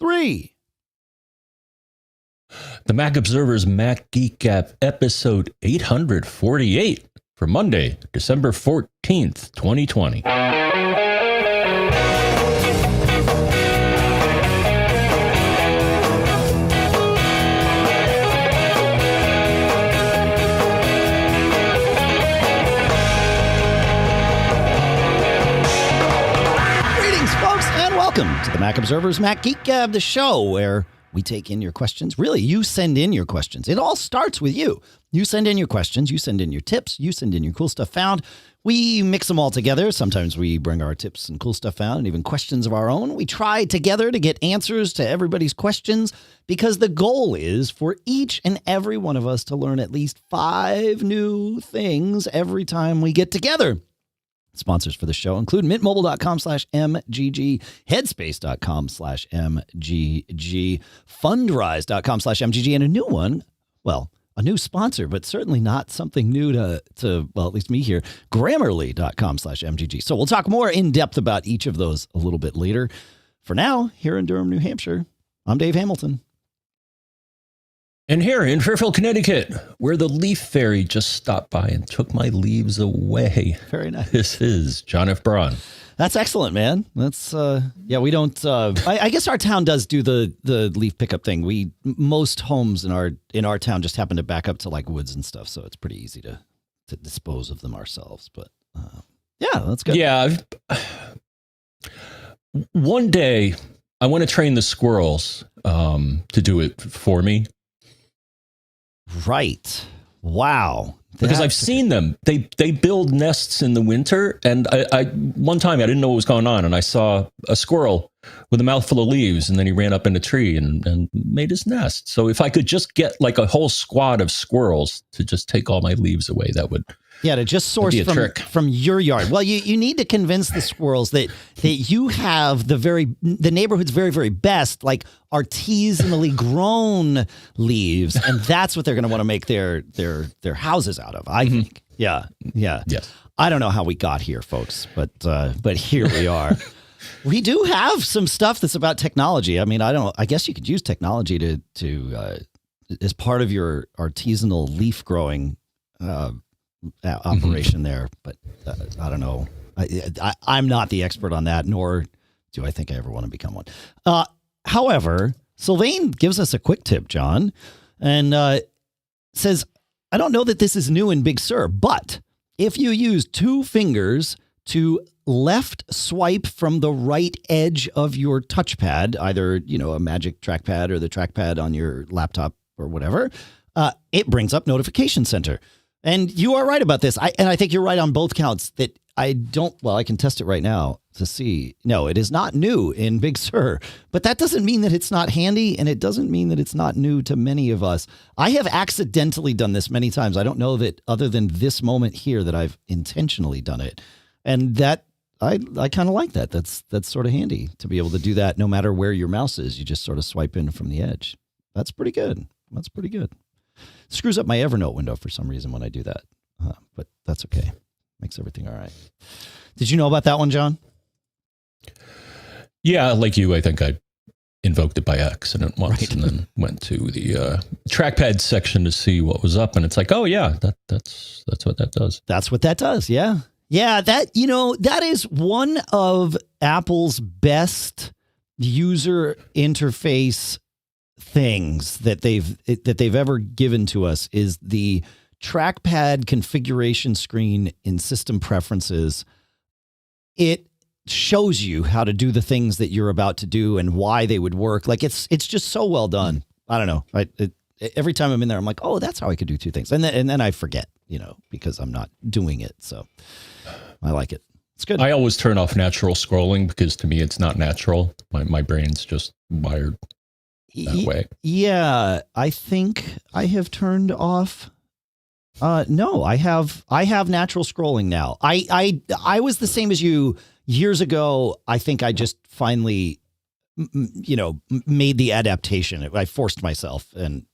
3. The Mac Observer's Mac Geek Gab episode 848 for Monday, December 14th, 2020. Welcome to the Mac Observer's Mac Geek Gab, the show where we take in your questions. Really, you send in your questions. It all starts with you. You send in your questions. You send in your tips. You send in your cool stuff found. We mix them all together. Sometimes we bring our tips and cool stuff found and even questions of our own. We try together to get answers to everybody's questions because the goal is for each and every one of us to learn at least 5 new things every time we get together. Sponsors for the show include mintmobile.com/MGG, headspace.com/MGG, fundrise.com/MGG, and a new one, well, a new sponsor, but certainly not something new to well, at least me here, grammarly.com/MGG. So we'll talk more in depth about each of those a little bit later. For now, here in Durham, New Hampshire, I'm Dave Hamilton. And here in Fairfield, Connecticut, where the leaf fairy just stopped by and took my leaves away. Very nice. This is John F. Braun. That's excellent, man. That's, yeah, we don't, I guess our town does do the leaf pickup thing. Most homes in our town just happen to back up to like woods and stuff. So it's pretty easy to dispose of them ourselves. But yeah, that's good. Yeah. One day I want to train the squirrels to do it for me. Right. Wow. Because I've seen them. They build nests in the winter. And I one time I didn't know what was going on. And I saw a squirrel with a mouthful of leaves. And then he ran up in a tree and made his nest. So if I could just get like a whole squad of squirrels to just take all my leaves away, that would... Yeah, to just source from your yard. Well, you need to convince the squirrels that you have the neighborhood's very, very best, like artisanally grown leaves, and that's what they're going to want to make their houses out of, I think. Yeah. Yes. I don't know how we got here, folks, but here we are. We do have some stuff that's about technology. I mean, I guess you could use technology to as part of your artisanal leaf growing operation there, but I don't know. I'm not the expert on that, nor do I think I ever want to become one. However, Sylvain gives us a quick tip, John, and says, I don't know that this is new in Big Sur, but if you use 2 fingers to left swipe from the right edge of your touchpad, either, a magic trackpad or the trackpad on your laptop or whatever, it brings up Notification Center. And you are right about this. I think you're right on both counts that I can test it right now to see. No, it is not new in Big Sur, but that doesn't mean that it's not handy, and it doesn't mean that it's not new to many of us. I have accidentally done this many times. I don't know that other than this moment here that I've intentionally done it. And that I kind of like that. That's sort of handy to be able to do that no matter where your mouse is. You just sort of swipe in from the edge. That's pretty good. Screws up my Evernote window for some reason when I do that, but that's okay. Makes everything all right. Did you know about that one, John? Yeah, like you, I think I invoked it by accident once, and then went to the trackpad section to see what was up, and it's like, oh yeah, that's what that does. That's what that does. Yeah. That is one of Apple's best user interface things that they've ever given to us is the trackpad configuration screen in system preferences. It shows you how to do the things that you're about to do and why they would work. Like it's just so well done. I don't know. Every time I'm in there, I'm like, oh, that's how I could do 2 things. And then I forget, because I'm not doing it. So I like it. It's good. I always turn off natural scrolling because to me, it's not natural. My brain's just wired that way. Yeah, I think I have turned off. No, I have natural scrolling now. I was the same as you years ago. I think I just finally, made the adaptation. I forced myself to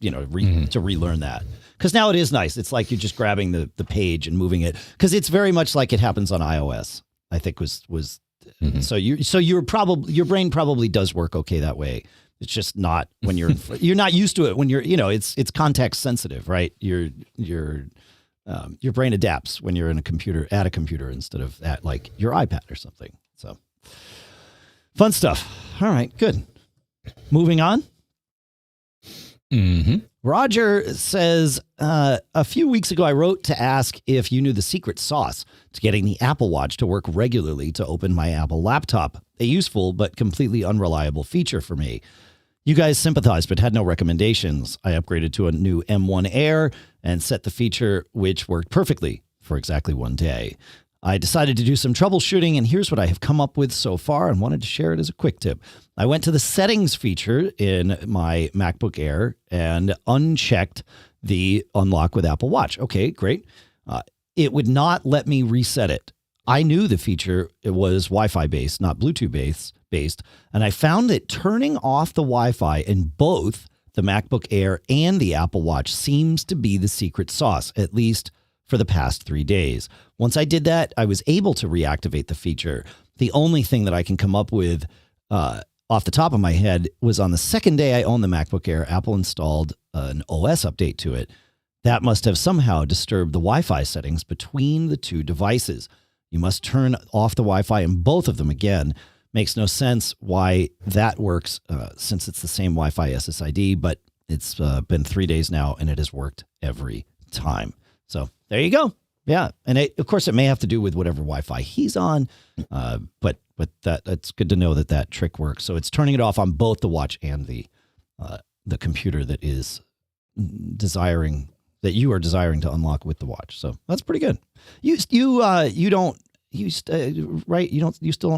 relearn that. Because now it is nice. It's like you're just grabbing the page and moving it. Because it's very much like it happens on iOS. I think was Mm-hmm. So your brain probably does work okay that way. It's just not when you're not used to it when you're, it's context sensitive, right? Your brain adapts when you're at a computer instead of at like your iPad or something. So fun stuff. All right, good. Moving on. Mm-hmm. Roger says, a few weeks ago, I wrote to ask if you knew the secret sauce to getting the Apple Watch to work regularly to open my Apple laptop, a useful but completely unreliable feature for me. You guys sympathized but had no recommendations. I upgraded to a new M1 Air and set the feature, which worked perfectly for exactly one day. I decided to do some troubleshooting, and here's what I have come up with so far and wanted to share it as a quick tip. I went to the settings feature in my MacBook Air and unchecked the unlock with Apple Watch. Okay, great. It would not let me reset it. I knew the feature, it was Wi-Fi based, not Bluetooth based, and I found that turning off the Wi-Fi in both the MacBook Air and the Apple Watch seems to be the secret sauce, at least for the past 3 days. Once I did that, I was able to reactivate the feature. The only thing that I can come up with off the top of my head was on the second day I owned the MacBook Air, Apple installed an OS update to it. That must have somehow disturbed the Wi-Fi settings between the two devices. You must turn off the Wi-Fi in both of them again. Makes no sense why that works since it's the same Wi-Fi SSID, but it's been 3 days now and it has worked every time. So there you go. Yeah. And of course it may have to do with whatever Wi-Fi he's on. But that's good to know that trick works. So it's turning it off on both the watch and the computer that is you are desiring to unlock with the watch. So that's pretty good. You still don't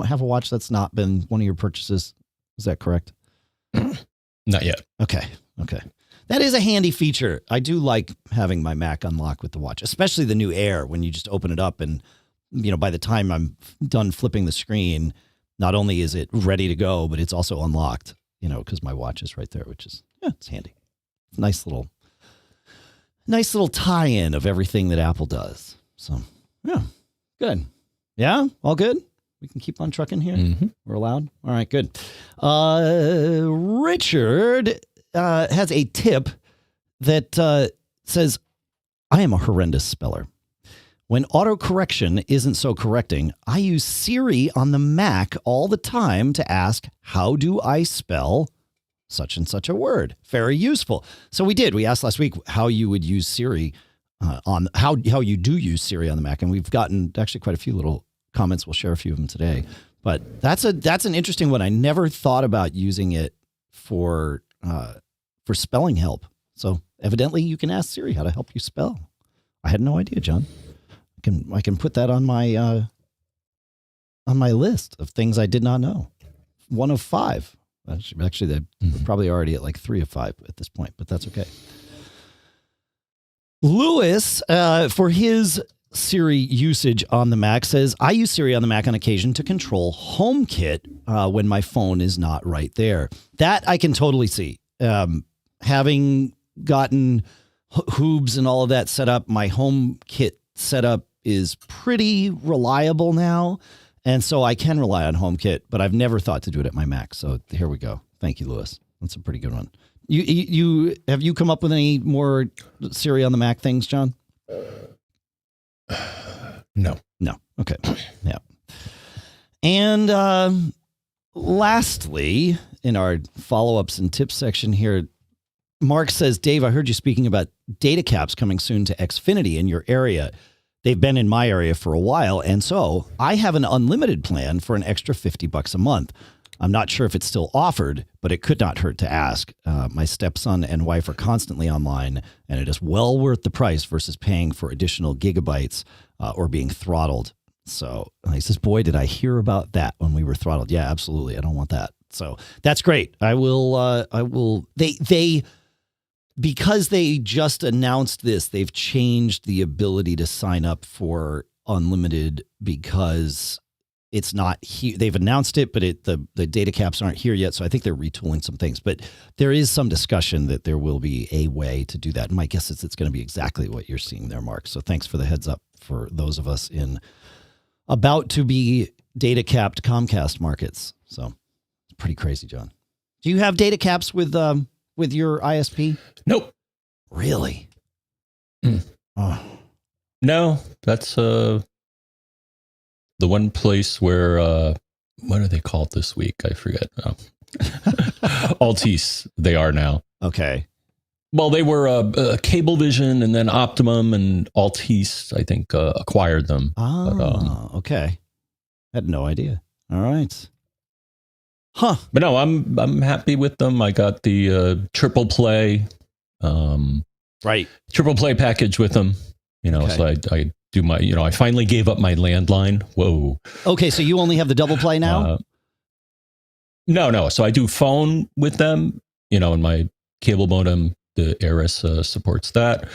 have a watch that's not been one of your purchases. Is that correct? Not yet. Okay. That is a handy feature. I do like having my Mac unlock with the watch, especially the new Air when you just open it up and, by the time I'm done flipping the screen, not only is it ready to go, but it's also unlocked, because my watch is right there, which is, it's handy. Nice little tie-in of everything that Apple does. So, yeah, good. Yeah, all good? We can keep on trucking here? Mm-hmm. We're allowed? All right, good. Richard has a tip that says, I am a horrendous speller. When autocorrection isn't so correcting, I use Siri on the Mac all the time to ask, how do I spell such and such a word? Very useful. So we asked last week how you would use Siri on how you do use Siri on the Mac. And we've gotten actually quite a few little comments. We'll share a few of them today, but that's an interesting one. I never thought about using it for spelling help. So evidently you can ask Siri how to help you spell. I had no idea, John. I can put that on my list of things I did not know. 1 of 5. Actually, they're probably already at like 3 of 5 at this point, but that's okay. Lewis, for his Siri usage on the Mac, says, I use Siri on the Mac on occasion to control HomeKit when my phone is not right there. That I can totally see. Having gotten Hoobs and all of that set up, my HomeKit setup is pretty reliable now. And so I can rely on HomeKit, but I've never thought to do it at my Mac. So here we go. Thank you, Lewis. That's a pretty good one. Have you come up with any more Siri on the Mac things, John? No. Okay. Yeah. And lastly, in our follow-ups and tips section here, Mark says, Dave, I heard you speaking about data caps coming soon to Xfinity in your area. They've been in my area for a while, and so I have an unlimited plan for an extra $50 a month. I'm not sure if it's still offered, but it could not hurt to ask. My stepson and wife are constantly online, and it is well worth the price versus paying for additional gigabytes or being throttled. So he says, boy, did I hear about that when we were throttled. Yeah, absolutely. I don't want that. So that's great. I will. Because they just announced this, they've changed the ability to sign up for unlimited because it's not here. They've announced it, but the data caps aren't here yet. So I think they're retooling some things. But there is some discussion that there will be a way to do that. And my guess is it's going to be exactly what you're seeing there, Mark. So thanks for the heads up for those of us about to be data capped Comcast markets. So it's pretty crazy, John. Do you have data caps with your ISP? Nope. Really? Oh. No, that's the one place where what are they called this week? I forget. Oh. Altice, they are now. Okay. Well, they were Cablevision, and then Optimum and Altice, I think, acquired them. Okay. I had no idea. All right. Huh. But no, I'm happy with them. I got the triple play, triple play package with them. Okay. So I do my, I finally gave up my landline. Whoa. Okay, so you only have the double play now? No. So I do phone with them, and my cable modem, the AirS supports that.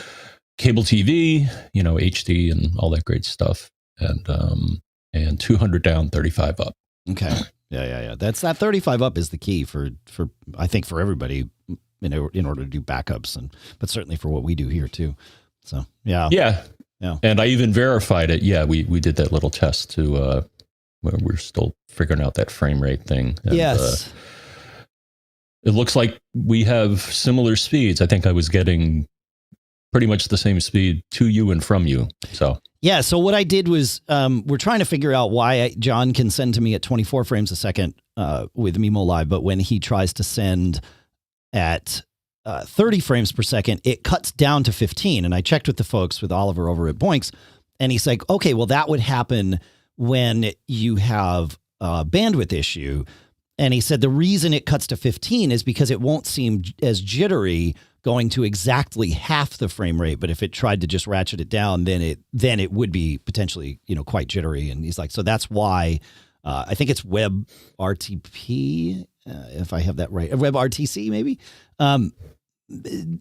Cable TV, HD and all that great stuff. And 200 down, 35 up. Okay. Yeah. That 35 up is the key for I think for everybody in order to do backups, but certainly for what we do here too. So yeah. And I even verified it. Yeah, we did that little test to where we're still figuring out that frame rate thing. And, yes. It looks like we have similar speeds. I think I was getting pretty much the same speed to you and from you. So yeah. So what I did was we're trying to figure out why John can send to me at 24 frames a second with Mimo Live, but when he tries to send at 30 frames per second, it cuts down to 15. And I checked with the folks with Oliver over at Boinks, and he's like, okay, well, that would happen when you have a bandwidth issue. And he said the reason it cuts to 15 is because it won't seem as jittery going to exactly half the frame rate. But if it tried to just ratchet it down, then it would be potentially, quite jittery. And he's like, so that's why I think it's WebRTP, if I have that right, WebRTC maybe,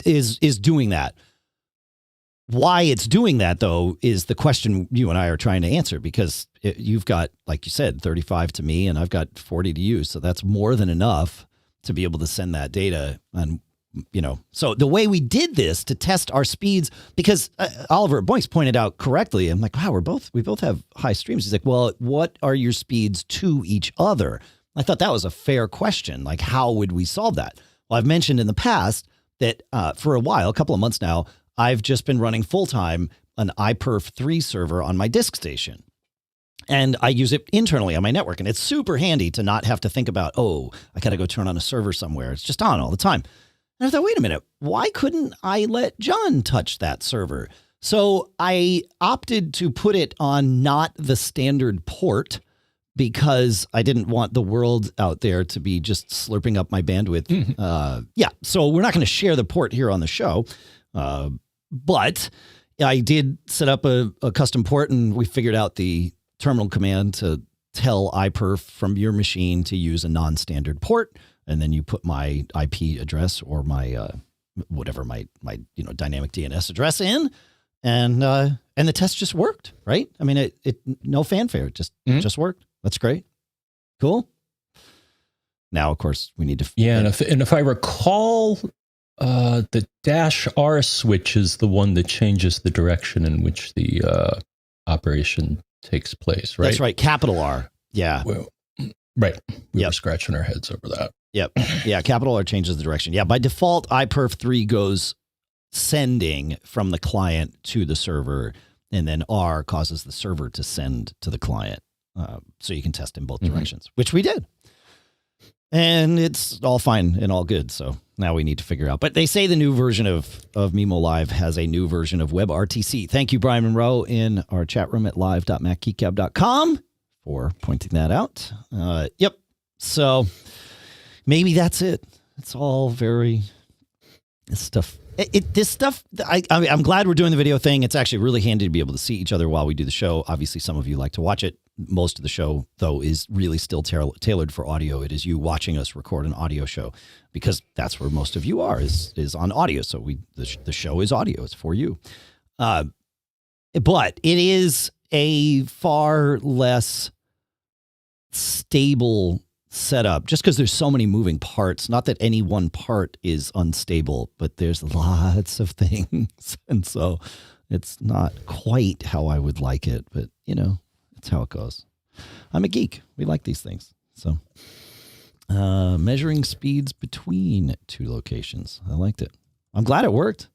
is doing that. Why it's doing that, though, is the question you and I are trying to answer, because you've got, like you said, 35 to me and I've got 40 to you. So that's more than enough to be able to send that data. And, so the way we did this to test our speeds, because Oliver at Boinks pointed out correctly, I'm like, wow, we both have high streams. He's like, well, what are your speeds to each other? I thought that was a fair question. Like, how would we solve that? Well, I've mentioned in the past that for a while, a couple of months now, I've just been running full-time an iPerf 3 server on my disk station. And I use it internally on my network. And it's super handy to not have to think about, I got to go turn on a server somewhere. It's just on all the time. And I thought, wait a minute, why couldn't I let John touch that server? So I opted to put it on not the standard port, because I didn't want the world out there to be just slurping up my bandwidth. Mm-hmm. So we're not going to share the port here on the show. But I did set up a custom port, and we figured out the terminal command to tell iPerf from your machine to use a non-standard port. And then you put my IP address or my whatever my dynamic DNS address in, and the test just worked, right? I mean, it no fanfare, it just worked. That's great. Cool. Now, of course, we need to. Yeah, and if I recall, the -R switch is the one that changes the direction in which the operation takes place, right? That's right. Capital R. Yeah. Well, right. We were scratching our heads over that. Yep. Yeah. Capital R changes the direction. Yeah. By default, iPerf 3 goes sending from the client to the server, and then R causes the server to send to the client. So you can test in both directions, which we did. And it's all fine and all good. So now we need to figure out. But they say the new version of Mimo Live has a new version of WebRTC. Thank you, Brian Monroe, in our chat room at live.macgeekgab.com for pointing that out. Yep. So maybe that's it. It's all very... This stuff... I'm glad we're doing the video thing. It's actually really handy to be able to see each other while we do the show. Obviously, some of you like to watch it. Most of the show, though, is really still tailored for audio. It is you watching us record an audio show, because that's where most of you are, is on audio. So the show is audio. It's for you. But it is a far less stable setup, just because there's so many moving parts. Not that any one part is unstable, but there's lots of things. And so it's not quite how I would like it, but it's how it goes. I'm a geek. We like these things. So measuring speeds between two locations. I liked it. I'm glad it worked.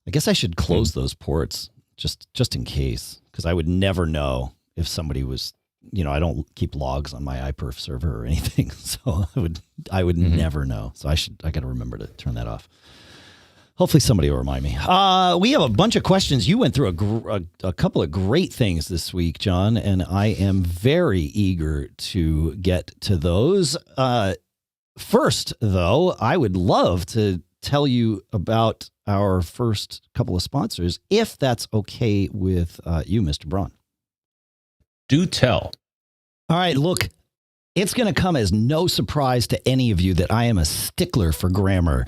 I guess I should close those ports just in case, because I would never know if somebody was, I don't keep logs on my iPerf server or anything. So I would never know. So I got to remember to turn that off. Hopefully somebody will remind me. We have a bunch of questions. You went through a couple of great things this week, John, and I am very eager to get to those. First, though, I would love to tell you about our first couple of sponsors, if that's okay with you, Mr. Braun. Do tell. All right, look, it's going to come as no surprise to any of you that I am a stickler for grammar.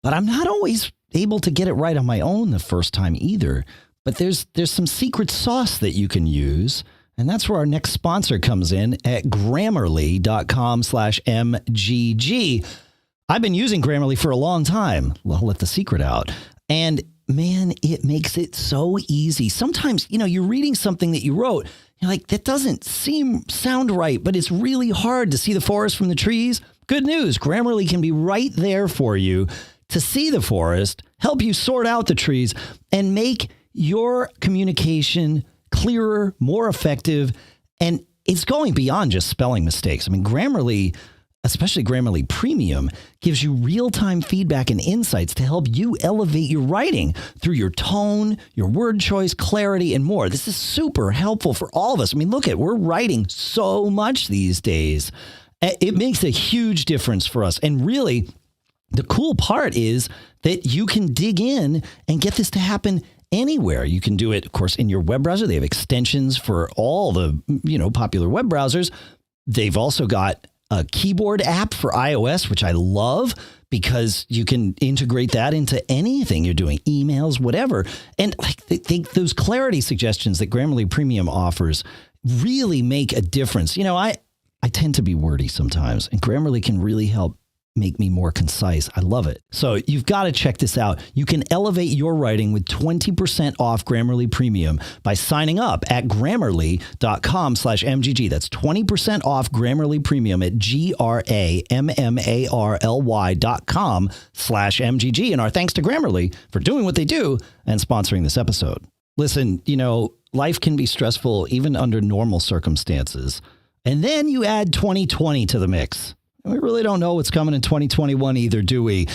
But I'm not always able to get it right on my own the first time either. But there's some secret sauce that you can use. And that's where our next sponsor comes in at Grammarly.com/MGG. I've been using Grammarly for a long time. I'll let the secret out. And man, it makes it so easy. Sometimes, you're reading something that you wrote. You're like, that doesn't sound right, but it's really hard to see the forest from the trees. Good news. Grammarly can be right there for you to see the forest, help you sort out the trees, and make your communication clearer, more effective. And it's going beyond just spelling mistakes. I mean, Grammarly, especially Grammarly Premium, gives you real-time feedback and insights to help you elevate your writing through your tone, your word choice, clarity, and more. This is super helpful for all of us. I mean, we're writing so much these days. It makes a huge difference for us. And really, the cool part is that you can dig in and get this to happen anywhere. You can do it, of course, in your web browser. They have extensions for all the, popular web browsers. They've also got a keyboard app for iOS, which I love because you can integrate that into anything you're doing, emails, whatever. And those clarity suggestions that Grammarly Premium offers really make a difference. I tend to be wordy sometimes, and Grammarly can really help make me more concise. I love it. So you've got to check this out. You can elevate your writing with 20% off Grammarly Premium by signing up at Grammarly.com/MGG. That's 20% off Grammarly Premium at GRAMMARLY.com/MGG. And our thanks to Grammarly for doing what they do and sponsoring this episode. Listen, life can be stressful even under normal circumstances. And then you add 2020 to the mix. We really don't know what's coming in 2021 either, do we?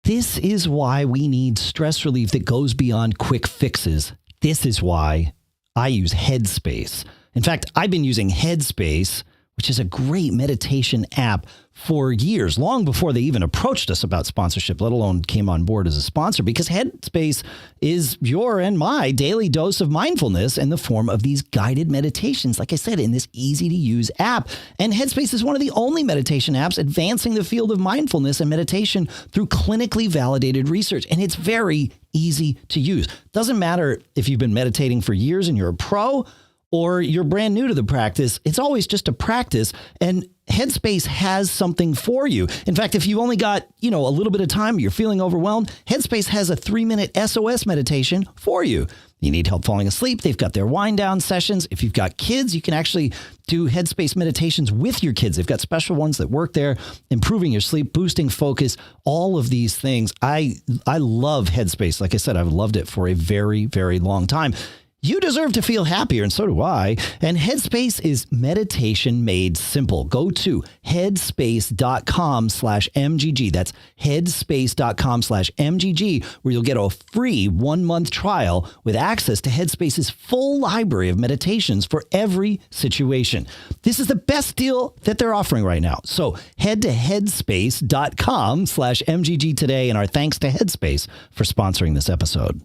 This is why we need stress relief that goes beyond quick fixes. This is why I use Headspace. In fact, I've been using Headspace, which is a great meditation app, for years, long before they even approached us about sponsorship, let alone came on board as a sponsor, because Headspace is your and my daily dose of mindfulness in the form of these guided meditations, like I said, in this easy-to-use app. And Headspace is one of the only meditation apps advancing the field of mindfulness and meditation through clinically validated research. And it's very easy to use. Doesn't matter if you've been meditating for years and you're a pro, or you're brand new to the practice. It's always just a practice, and Headspace has something for you. In fact, if you only got, a little bit of time, you're feeling overwhelmed, Headspace has a 3-minute SOS meditation for you. You need help falling asleep, they've got their wind down sessions. If you've got kids, you can actually do Headspace meditations with your kids. They've got special ones that work there, improving your sleep, boosting focus, all of these things. I love Headspace. Like I said, I've loved it for a very, very long time. You deserve to feel happier, and so do I. And Headspace is meditation made simple. Go to headspace.com/MGG. That's headspace.com/MGG, where you'll get a free 1-month trial with access to Headspace's full library of meditations for every situation. This is the best deal that they're offering right now. So head to headspace.com/MGG today, and our thanks to Headspace for sponsoring this episode.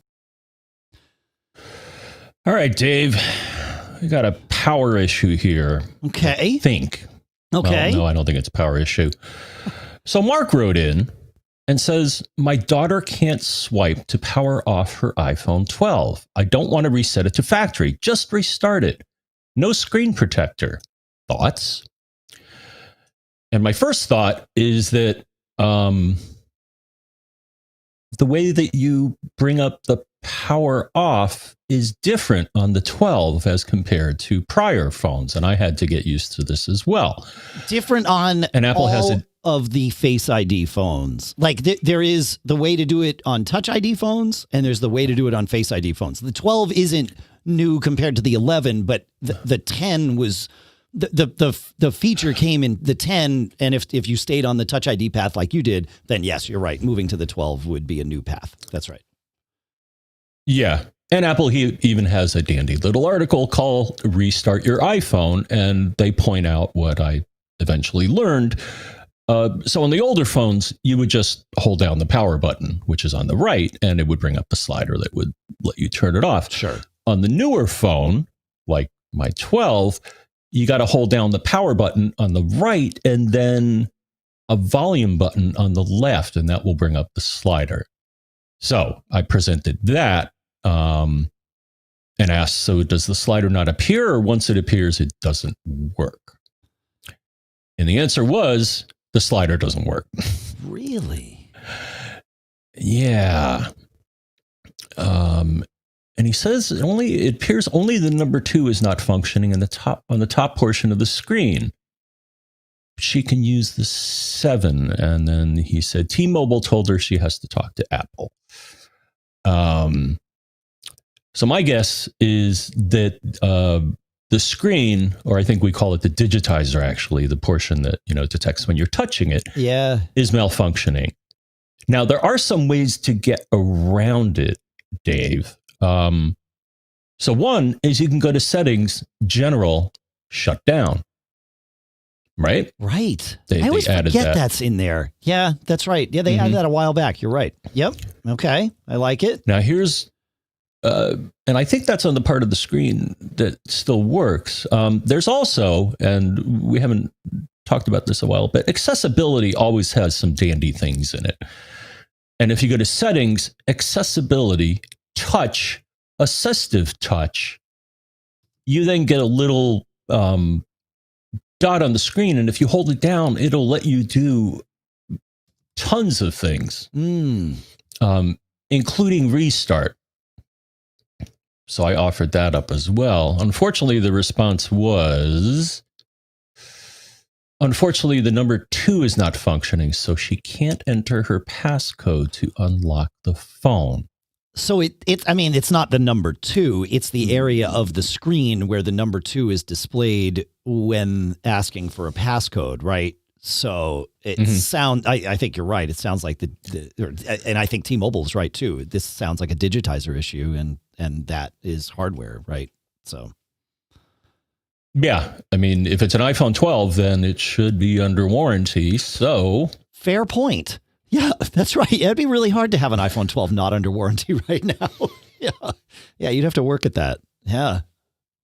All right, Dave, we got a power issue here. Okay. I think. Okay. Well, no, I don't think it's a power issue. So Mark wrote in and says, my daughter can't swipe to power off her iPhone 12. I don't want to reset it to factory. Just restart it. No screen protector. Thoughts? And my first thought is that the way that you bring up the power off is different on the 12 as compared to prior phones. And I had to get used to this as well. Different on and Apple has of the Face ID phones. Like there is the way to do it on Touch ID phones, and there's the way to do it on Face ID phones. The 12 isn't new compared to the 11, but the 10 was the feature came in the 10, and if you stayed on the Touch ID path like you did, then yes, you're right. Moving to the 12 would be a new path. That's right. Yeah. And Apple even has a dandy little article called Restart Your iPhone, and they point out what I eventually learned. So on the older phones, you would just hold down the power button, which is on the right, and it would bring up the slider that would let you turn it off. Sure. On the newer phone, like my 12, you got to hold down the power button on the right and then a volume button on the left, and that will bring up the slider. So I presented that and asked, so does the slider not appear, or once it appears, it doesn't work? And the answer was, the slider doesn't work. Really? Yeah. And he says it appears only the number 2 is not functioning on the top portion of the screen. She can use the 7. And then he said T-Mobile told her she has to talk to Apple. So my guess is that the screen, or I think we call it the digitizer, actually, the portion that, detects when you're touching it, is malfunctioning. Now, there are some ways to get around it, Dave. So one is you can go to settings, general, shut down. Right? Right. I always forget that's in there. Yeah, that's right. Yeah, they added that a while back. You're right. Yep. Okay. I like it. Now here's, and I think that's on the part of the screen that still works. There's also, and we haven't talked about this a while, but accessibility always has some dandy things in it. And if you go to settings, accessibility, touch, assistive touch, you then get a little dot on the screen. And if you hold it down, it'll let you do tons of things, including restart. So I offered that up as well. Unfortunately, the response was, unfortunately, the number 2 is not functioning, so she can't enter her passcode to unlock the phone. So it's not the number 2. It's the area of the screen where the number 2 is displayed when asking for a passcode, right? So it I think you're right. It sounds like and I think T-Mobile is right too. This sounds like a digitizer issue, and that is hardware, right? So. Yeah. I mean, if it's an iPhone 12, then it should be under warranty. So. Fair point. Yeah, that's right. It'd be really hard to have an iPhone 12 not under warranty right now. Yeah, you'd have to work at that. Yeah.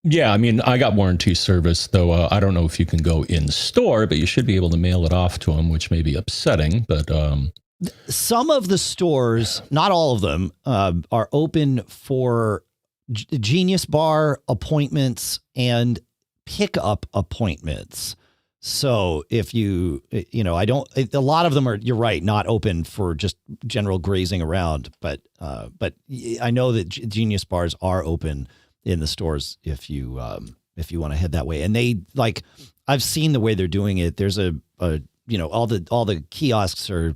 Yeah, I mean, I got warranty service, though I don't know if you can go in store, but you should be able to mail it off to them, which may be upsetting. But some of the stores, not all of them, are open for Genius Bar appointments and pickup appointments. So if a lot of them are, you're right, not open for just general grazing around, but I know that Genius Bars are open in the stores if you want to head that way. And they, like, I've seen the way they're doing it. There's all the kiosks are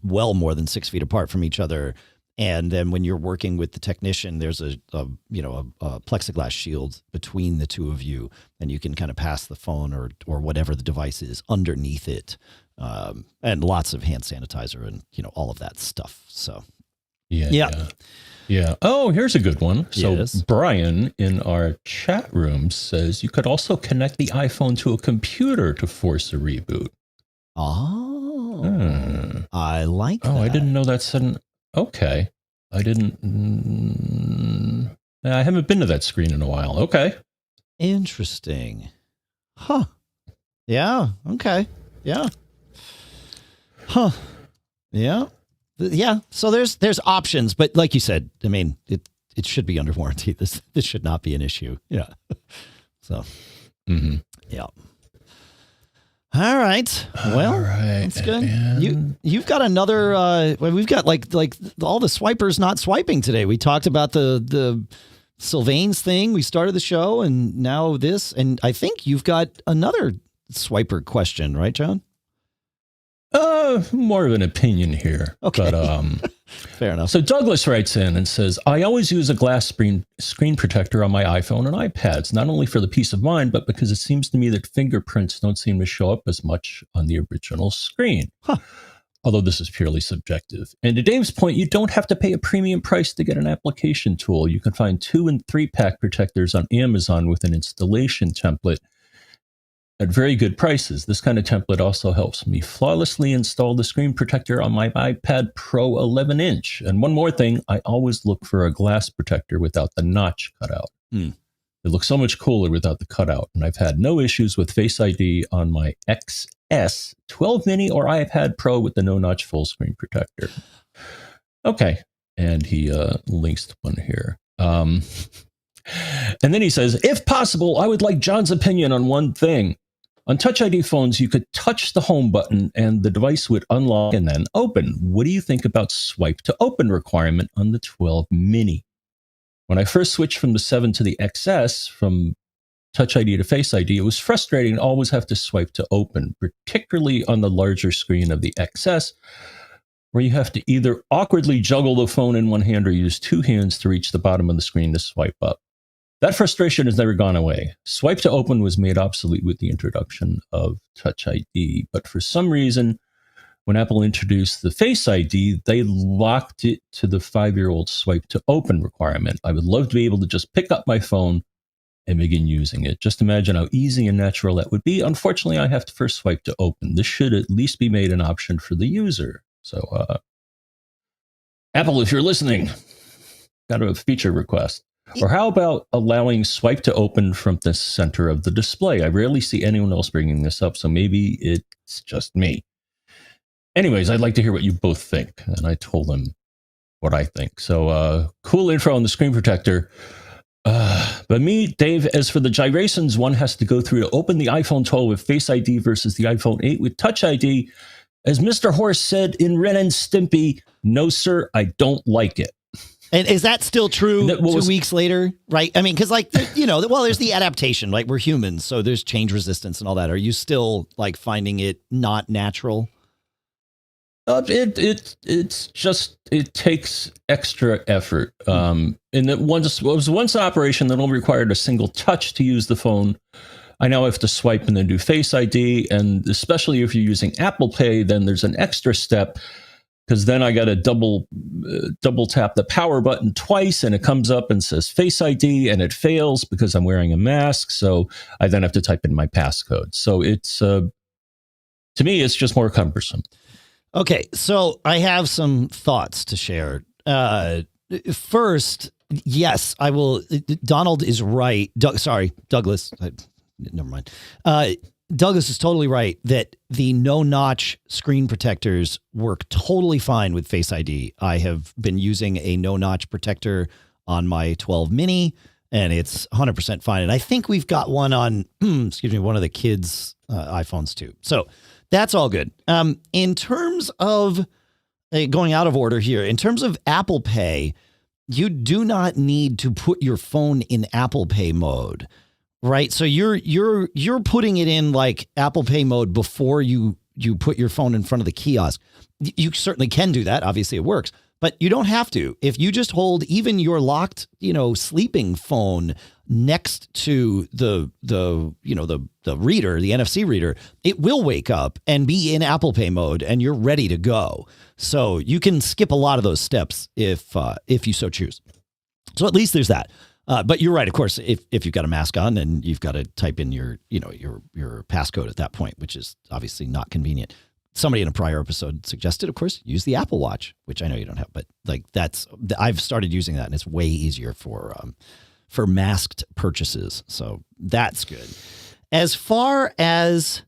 well more than 6 feet apart from each other. And then when you're working with the technician, there's a plexiglass shield between the two of you, and you can kind of pass the phone or whatever the device is underneath it, and lots of hand sanitizer and all of that stuff. So yeah. Oh, here's a good one. So yes. Brian in our chat room says you could also connect the iPhone to a computer to force a reboot. Oh, I like that. Oh, I didn't know that's okay. I haven't been to that screen in a while. Okay. Interesting. Huh. Yeah. Okay. Yeah. Huh. Yeah. Yeah. So there's options, but like you said, I mean, it should be under warranty. This should not be an issue. Yeah. So, yeah. All right. Well, that's good. You've got another. We've got like all the swipers not swiping today. We talked about the Sylvain's thing. We started the show, and now this. And I think you've got another swiper question, right, John? More of an opinion here. Okay. But, fair enough. So Douglas writes in and says, I always use a glass screen protector on my iPhone and iPads, not only for the peace of mind, but because it seems to me that fingerprints don't seem to show up as much on the original screen. Huh. Although this is purely subjective. And to Dave's point, you don't have to pay a premium price to get an application tool. You can find 2- and 3-pack protectors on Amazon with an installation template at very good prices. This kind of template also helps me flawlessly install the screen protector on my iPad Pro 11-inch. And one more thing, I always look for a glass protector without the notch cutout. It looks so much cooler without the cutout. And I've had no issues with Face ID on my XS 12 mini or iPad Pro with the no-notch full screen protector. Okay. And he links to one here. And then he says, if possible, I would like John's opinion on one thing. On Touch ID phones, you could touch the home button and the device would unlock and then open. What do you think about swipe to open requirement on the 12 mini? When I first switched from the 7 to the XS, from Touch ID to Face ID, it was frustrating to always have to swipe to open, particularly on the larger screen of the XS, where you have to either awkwardly juggle the phone in one hand or use 2 hands to reach the bottom of the screen to swipe up. That frustration has never gone away. Swipe to open was made obsolete with the introduction of Touch ID, but for some reason, when Apple introduced the Face ID, they locked it to the 5-year-old swipe to open requirement. I would love to be able to just pick up my phone and begin using it. Just imagine how easy and natural that would be. Unfortunately, I have to first swipe to open. This should at least be made an option for the user. So, Apple, if you're listening, got a feature request. Or how about allowing swipe to open from the center of the display? I rarely see anyone else bringing this up, so maybe it's just me. Anyways, I'd like to hear what you both think. And I told them what I think. So cool info on the screen protector. But me, Dave, as for the gyrations one has to go through to open the iPhone 12 with Face ID versus the iPhone 8 with Touch ID, as Mr. Horse said in Ren and Stimpy, no, sir, I don't like it. And is that still true 2 weeks later? Right. I mean, because there's the adaptation, like we're humans. So there's change resistance and all that. Are you still like finding it not natural? It's just, it takes extra effort. And it was once an operation that only required a single touch to use the phone. I now have to swipe and then do Face ID. And especially if you're using Apple Pay, then there's an extra step. Because then I got to double tap the power button twice, and it comes up and says Face ID, and it fails because I'm wearing a mask. So I then have to type in my passcode. So it's to me, it's just more cumbersome. Okay, so I have some thoughts to share. First, yes, I will. Donald is right. Douglas. Never mind. Douglas is totally right that the no-notch screen protectors work totally fine with Face ID. I have been using a no-notch protector on my 12 mini, and it's 100% fine. And I think we've got one on, one of the kids' iPhones too. So that's all good. In terms of going out of order here, in terms of Apple Pay, you do not need to put your phone in Apple Pay mode. Right. So you're putting it in like Apple Pay mode before you put your phone in front of the kiosk. You certainly can do that. Obviously it works, but you don't have to. If you just hold even your locked, sleeping phone next to the reader, the NFC reader, it will wake up and be in Apple Pay mode and you're ready to go. So you can skip a lot of those steps if you so choose. So at least there's that. But you're right. Of course, if you've got a mask on, then you've got to type in your passcode at that point, which is obviously not convenient. Somebody in a prior episode suggested, of course, use the Apple Watch, which I know you don't have, but like I've started using that and it's way easier for masked purchases. So that's good. As far as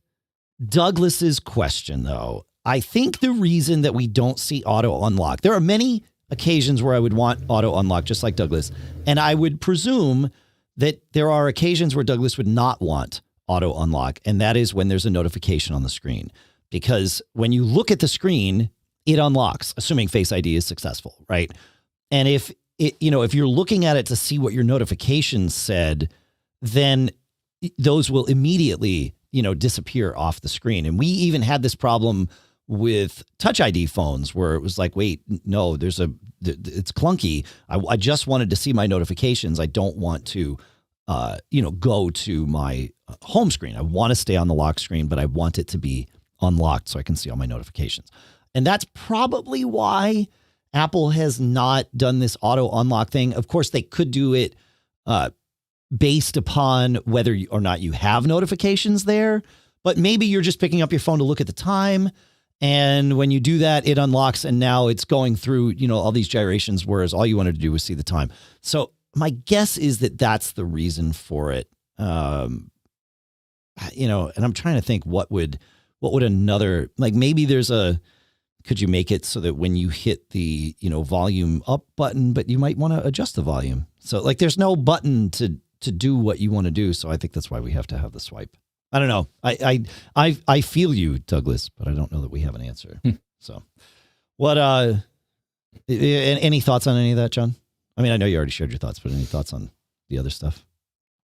Douglas's question, though, I think the reason that we don't see auto unlock, there are many occasions where I would want auto unlock, just like Douglas. And I would presume that there are occasions where Douglas would not want auto unlock, and that is when there's a notification on the screen. Because when you look at the screen, it unlocks, assuming Face ID is successful, right? And if you're looking at it to see what your notifications said, then those will immediately, disappear off the screen. And we even had this problem with Touch ID phones where it was like, wait, no, it's clunky. I just wanted to see my notifications. I don't want to, go to my home screen. I want to stay on the lock screen, but I want it to be unlocked so I can see all my notifications. And that's probably why Apple has not done this auto unlock thing. Of course, they could do it based upon whether or not you have notifications there, but maybe you're just picking up your phone to look at the time. And when you do that, it unlocks and now it's going through, all these gyrations, whereas all you wanted to do was see the time. So my guess is that that's the reason for it. And I'm trying to think what would another, like maybe could you make it so that when you hit the, volume up button, but you might want to adjust the volume. So like there's no button to do what you want to do. So I think that's why we have to have the swipe. I don't know. I feel you, Douglas, but I don't know that we have an answer. So what, any thoughts on any of that, John? I mean, I know you already shared your thoughts, but any thoughts on the other stuff?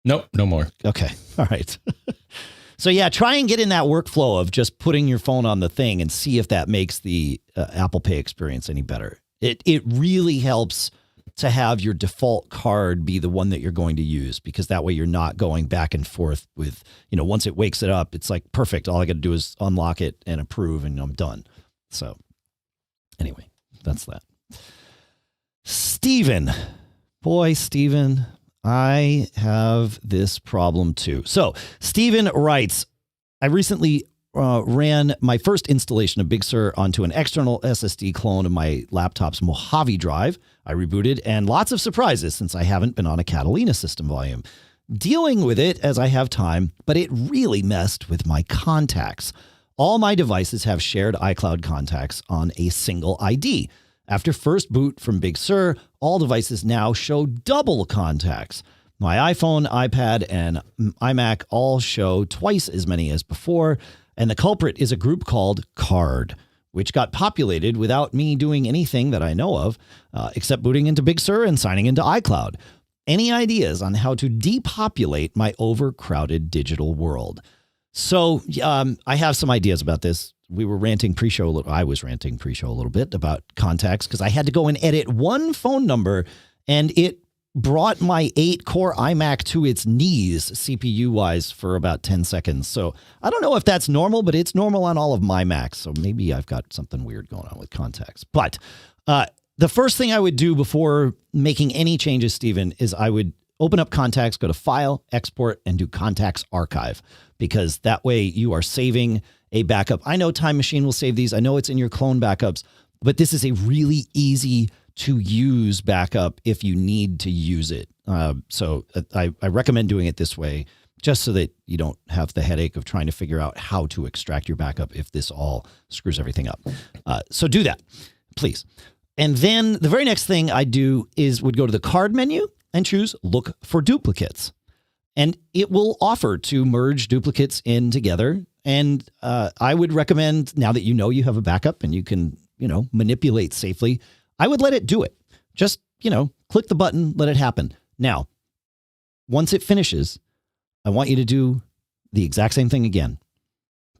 Nope, no more. Okay. All right. So yeah, try and get in that workflow of just putting your phone on the thing and see if that makes the Apple Pay experience any better. It really helps to have your default card be the one that you're going to use, because that way you're not going back and forth with, once it wakes it up, it's like, perfect. All I got to do is unlock it and approve and I'm done. So anyway, that's that. Steven, I have this problem too. So Steven writes, I recently ran my first installation of Big Sur onto an external SSD clone of my laptop's Mojave drive. I rebooted and lots of surprises since I haven't been on a Catalina system volume. Dealing with it as I have time, but it really messed with my contacts. All my devices have shared iCloud contacts on a single ID. After first boot from Big Sur, all devices now show double contacts. My iPhone, iPad, and iMac all show twice as many as before, and the culprit is a group called Card, which got populated without me doing anything that I know of, except booting into Big Sur and signing into iCloud. Any ideas on how to depopulate my overcrowded digital world? So I have some ideas about this. We were ranting pre-show. I was ranting pre-show a little bit about contacts because I had to go and edit one phone number, and it brought my 8-core iMac to its knees CPU-wise for about 10 seconds. So I don't know if that's normal, but it's normal on all of my Macs. So maybe I've got something weird going on with contacts. But the first thing I would do before making any changes, Stephen, is I would open up contacts, go to File, Export, and do Contacts Archive, because that way you are saving a backup. I know Time Machine will save these. I know it's in your clone backups, but this is a really easy to use backup if you need to use it. So I recommend doing it this way, just so that you don't have the headache of trying to figure out how to extract your backup if this all screws everything up. So do that, please. And then the very next thing I do would go to the card menu and choose Look for Duplicates. And it will offer to merge duplicates in together. And I would recommend, now that you have a backup and you can, manipulate safely, I would let it do it. Just, click the button, let it happen. Now, once it finishes, I want you to do the exact same thing again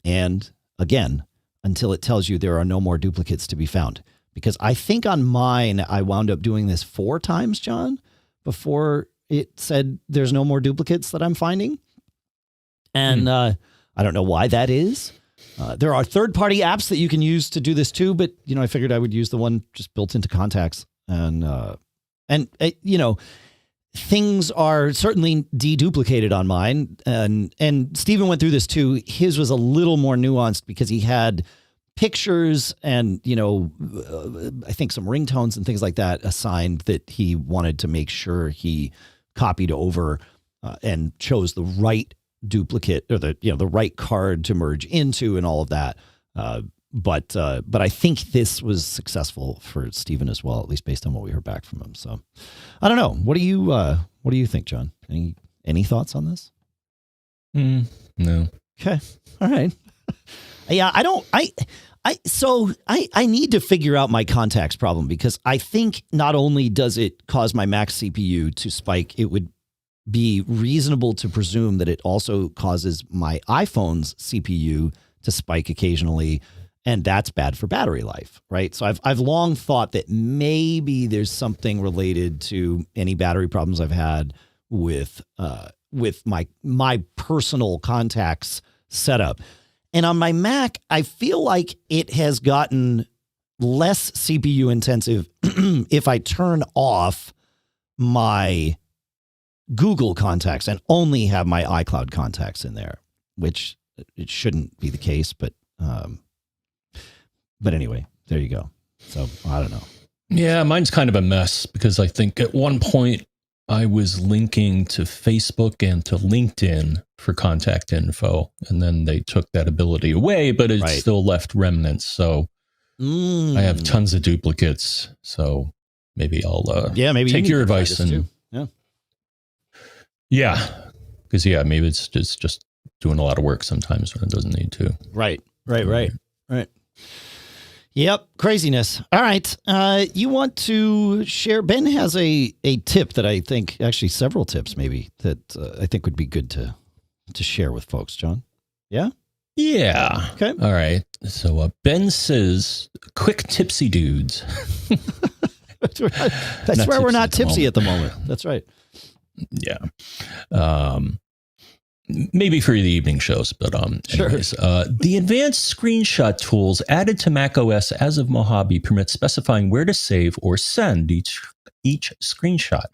and again until it tells you there are no more duplicates to be found. Because I think on mine, I wound up doing this 4 times, John, before it said there's no more duplicates that I'm finding. And I don't know why that is. There are third-party apps that you can use to do this too, but I figured I would use the one just built into contacts, and things are certainly deduplicated on mine, and Stephen went through this too. His was a little more nuanced because he had pictures and I think some ringtones and things like that assigned that he wanted to make sure he copied over and chose the right duplicate or the right card to merge into and all of that. But I think this was successful for Stephen as well, at least based on what we heard back from him. So I don't know. What do you think, John? Any thoughts on this? No. Okay. All right. Yeah, I need to figure out my contacts problem, because I think not only does it cause my Mac CPU to spike, it would be reasonable to presume that it also causes my iPhone's CPU to spike occasionally, and that's bad for battery life, right? So I've long thought that maybe there's something related to any battery problems I've had with my personal contacts setup. And on my Mac, I feel like it has gotten less CPU intensive if I turn off my Google contacts and only have my iCloud contacts in there, which it shouldn't be the case. But anyway, there you go. So I don't know. Yeah, mine's kind of a mess, because I think at one point I was linking to Facebook and to LinkedIn for contact info, and then they took that ability away, but it still left remnants. So I have tons of duplicates. So maybe I'll maybe take your advice and too. because maybe it's just doing a lot of work sometimes when it doesn't need to. Right. Yep. Craziness. All right. You want to share? Ben has a tip that I think, actually several tips maybe, that I think would be good to share with folks, John. Yeah? Yeah. Okay. All right. So Ben says, quick tipsy dudes. That's where we're not tipsy at the moment. That's right. Yeah. Maybe for the evening shows, but anyways, the advanced screenshot tools added to macOS as of Mojave permit specifying where to save or send each screenshot.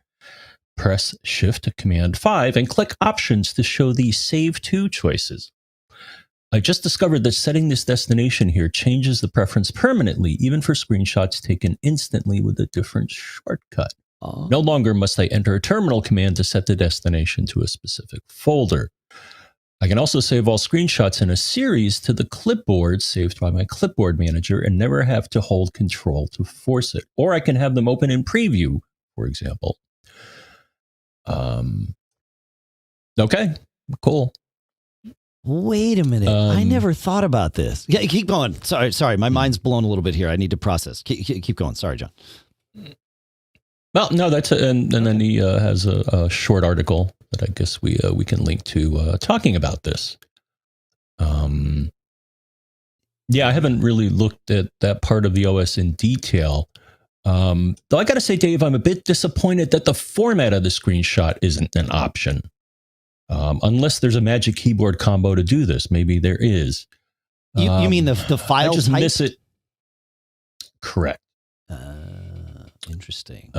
Press Shift Command 5 and click Options to show the Save To choices. I just discovered that setting this destination here changes the preference permanently, even for screenshots taken instantly with a different shortcut. No longer must I enter a terminal command to set the destination to a specific folder. I can also save all screenshots in a series to the clipboard saved by my clipboard manager and never have to hold Control to force it. Or I can have them open in preview, for example. Okay, cool. Wait a minute. I never thought about this. Yeah, keep going. Sorry. My mind's blown a little bit here. I need to process. Keep going. Sorry, John. Well, no, that's and then he has a short article that I guess we can link to talking about this. Yeah, I haven't really looked at that part of the OS in detail. Though I got to say, Dave, I'm a bit disappointed that the format of the screenshot isn't an option. Unless there's a magic keyboard combo to do this. Maybe there is. You mean the file I just type? miss it. Correct. Interesting.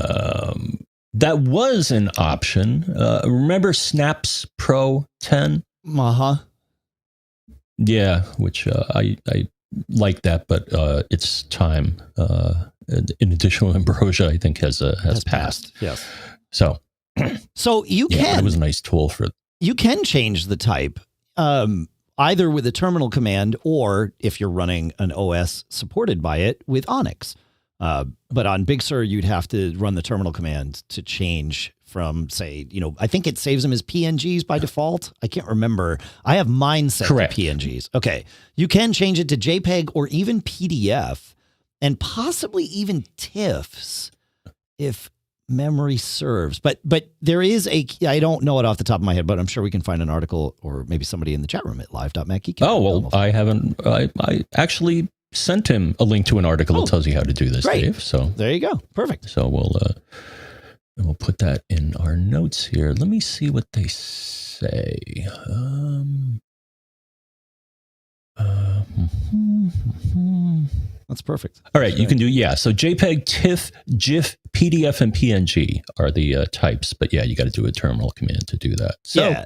That was an option. Remember Snaps Pro 10? Uh-huh. Yeah, which I like that, but its time in additional ambrosia, I think, has passed. Yes. So you can. It was a nice tool for. You can change the type either with a terminal command or if you're running an OS supported by it with Onyx. But on Big Sur, you'd have to run the terminal command to change from, say, I think it saves them as PNGs by default. I can't remember. I have mine set to PNGs. Okay. You can change it to JPEG or even PDF and possibly even TIFFs if memory serves. But there is I don't know it off the top of my head, but I'm sure we can find an article or maybe somebody in the chat room at live.macgeek. Oh, well, I haven't. I actually sent him a link to an article that tells you how to do this, great. Dave. So there you go. Perfect. So we'll put that in our notes here. Let me see what they say. That's perfect. All right, you can do, so JPEG, TIFF, GIF, PDF, and PNG are the types. But you got to do a terminal command to do that. So,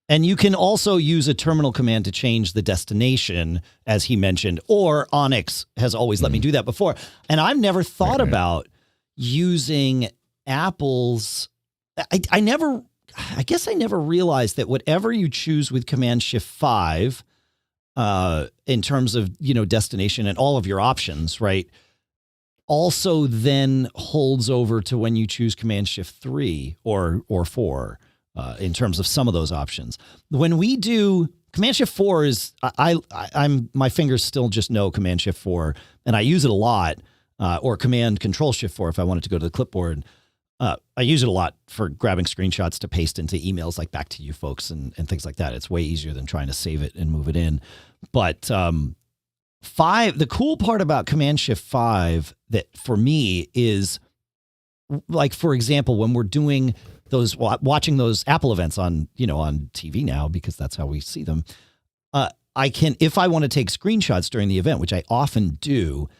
and you can also use a terminal command to change the destination, as he mentioned, or Onyx has always let me do that before. And I've never thought about using Apple's. I guess I never realized that whatever you choose with Command Shift 5, in terms of, destination and all of your options, right, also then holds over to when you choose Command Shift 3 or 4. In terms of some of those options. When we do Command Shift 4 is I'm my fingers still just know Command Shift 4, and I use it a lot, or Command Control Shift 4 if I wanted to go to the clipboard. I use it a lot for grabbing screenshots to paste into emails like back to you folks and things like that. It's way easier than trying to save it and move it in. But the cool part about Command Shift 5 that for me is, like, for example, when we're doing those, watching those Apple events on TV now, because that's how we see them, I can, if I want to take screenshots during the event, which I often do,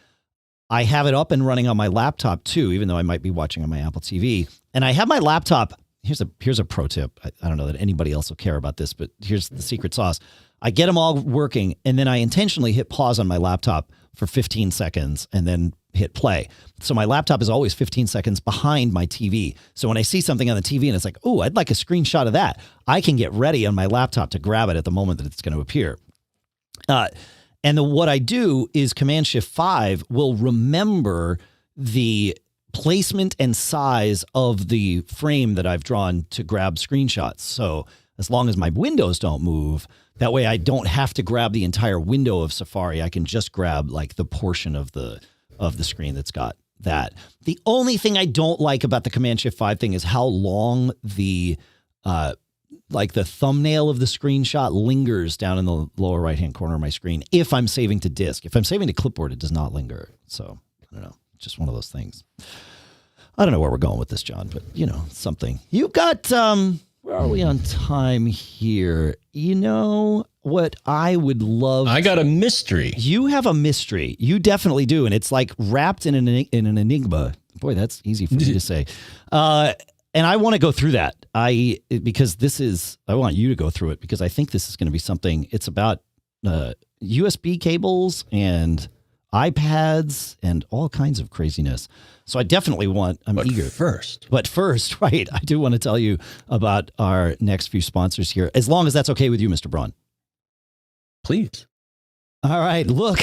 I have it up and running on my laptop too, even though I might be watching on my Apple TV. And I have my laptop. Here's a pro tip. I don't know that anybody else will care about this, but here's the secret sauce. I get them all working, and then I intentionally hit pause on my laptop for 15 seconds and then hit play. So my laptop is always 15 seconds behind my TV. So when I see something on the TV and it's like, oh, I'd like a screenshot of that, I can get ready on my laptop to grab it at the moment that it's going to appear. What I do is Command Shift 5 will remember the placement and size of the frame that I've drawn to grab screenshots. So as long as my windows don't move, that way I don't have to grab the entire window of Safari. I can just grab like the portion of the screen that's got that. The only thing I don't like about the Command Shift 5 thing is how long the thumbnail of the screenshot lingers down in the lower right-hand corner of my screen if I'm saving to disk. If I'm saving to clipboard, it does not linger. So, I don't know. Just one of those things. I don't know where we're going with this, John, but, something. You got, where are we on time here? You know what I would love? I got a mystery. You have a mystery. You definitely do, and it's like wrapped in an enigma. Boy, that's easy for me to say. And I want to go through that. I want you to go through it because I think this is going to be something. It's about USB cables and iPads and all kinds of craziness. So I definitely I'm eager. But first, right, I do want to tell you about our next few sponsors here, as long as that's okay with you, Mr. Braun. Please. All right, look.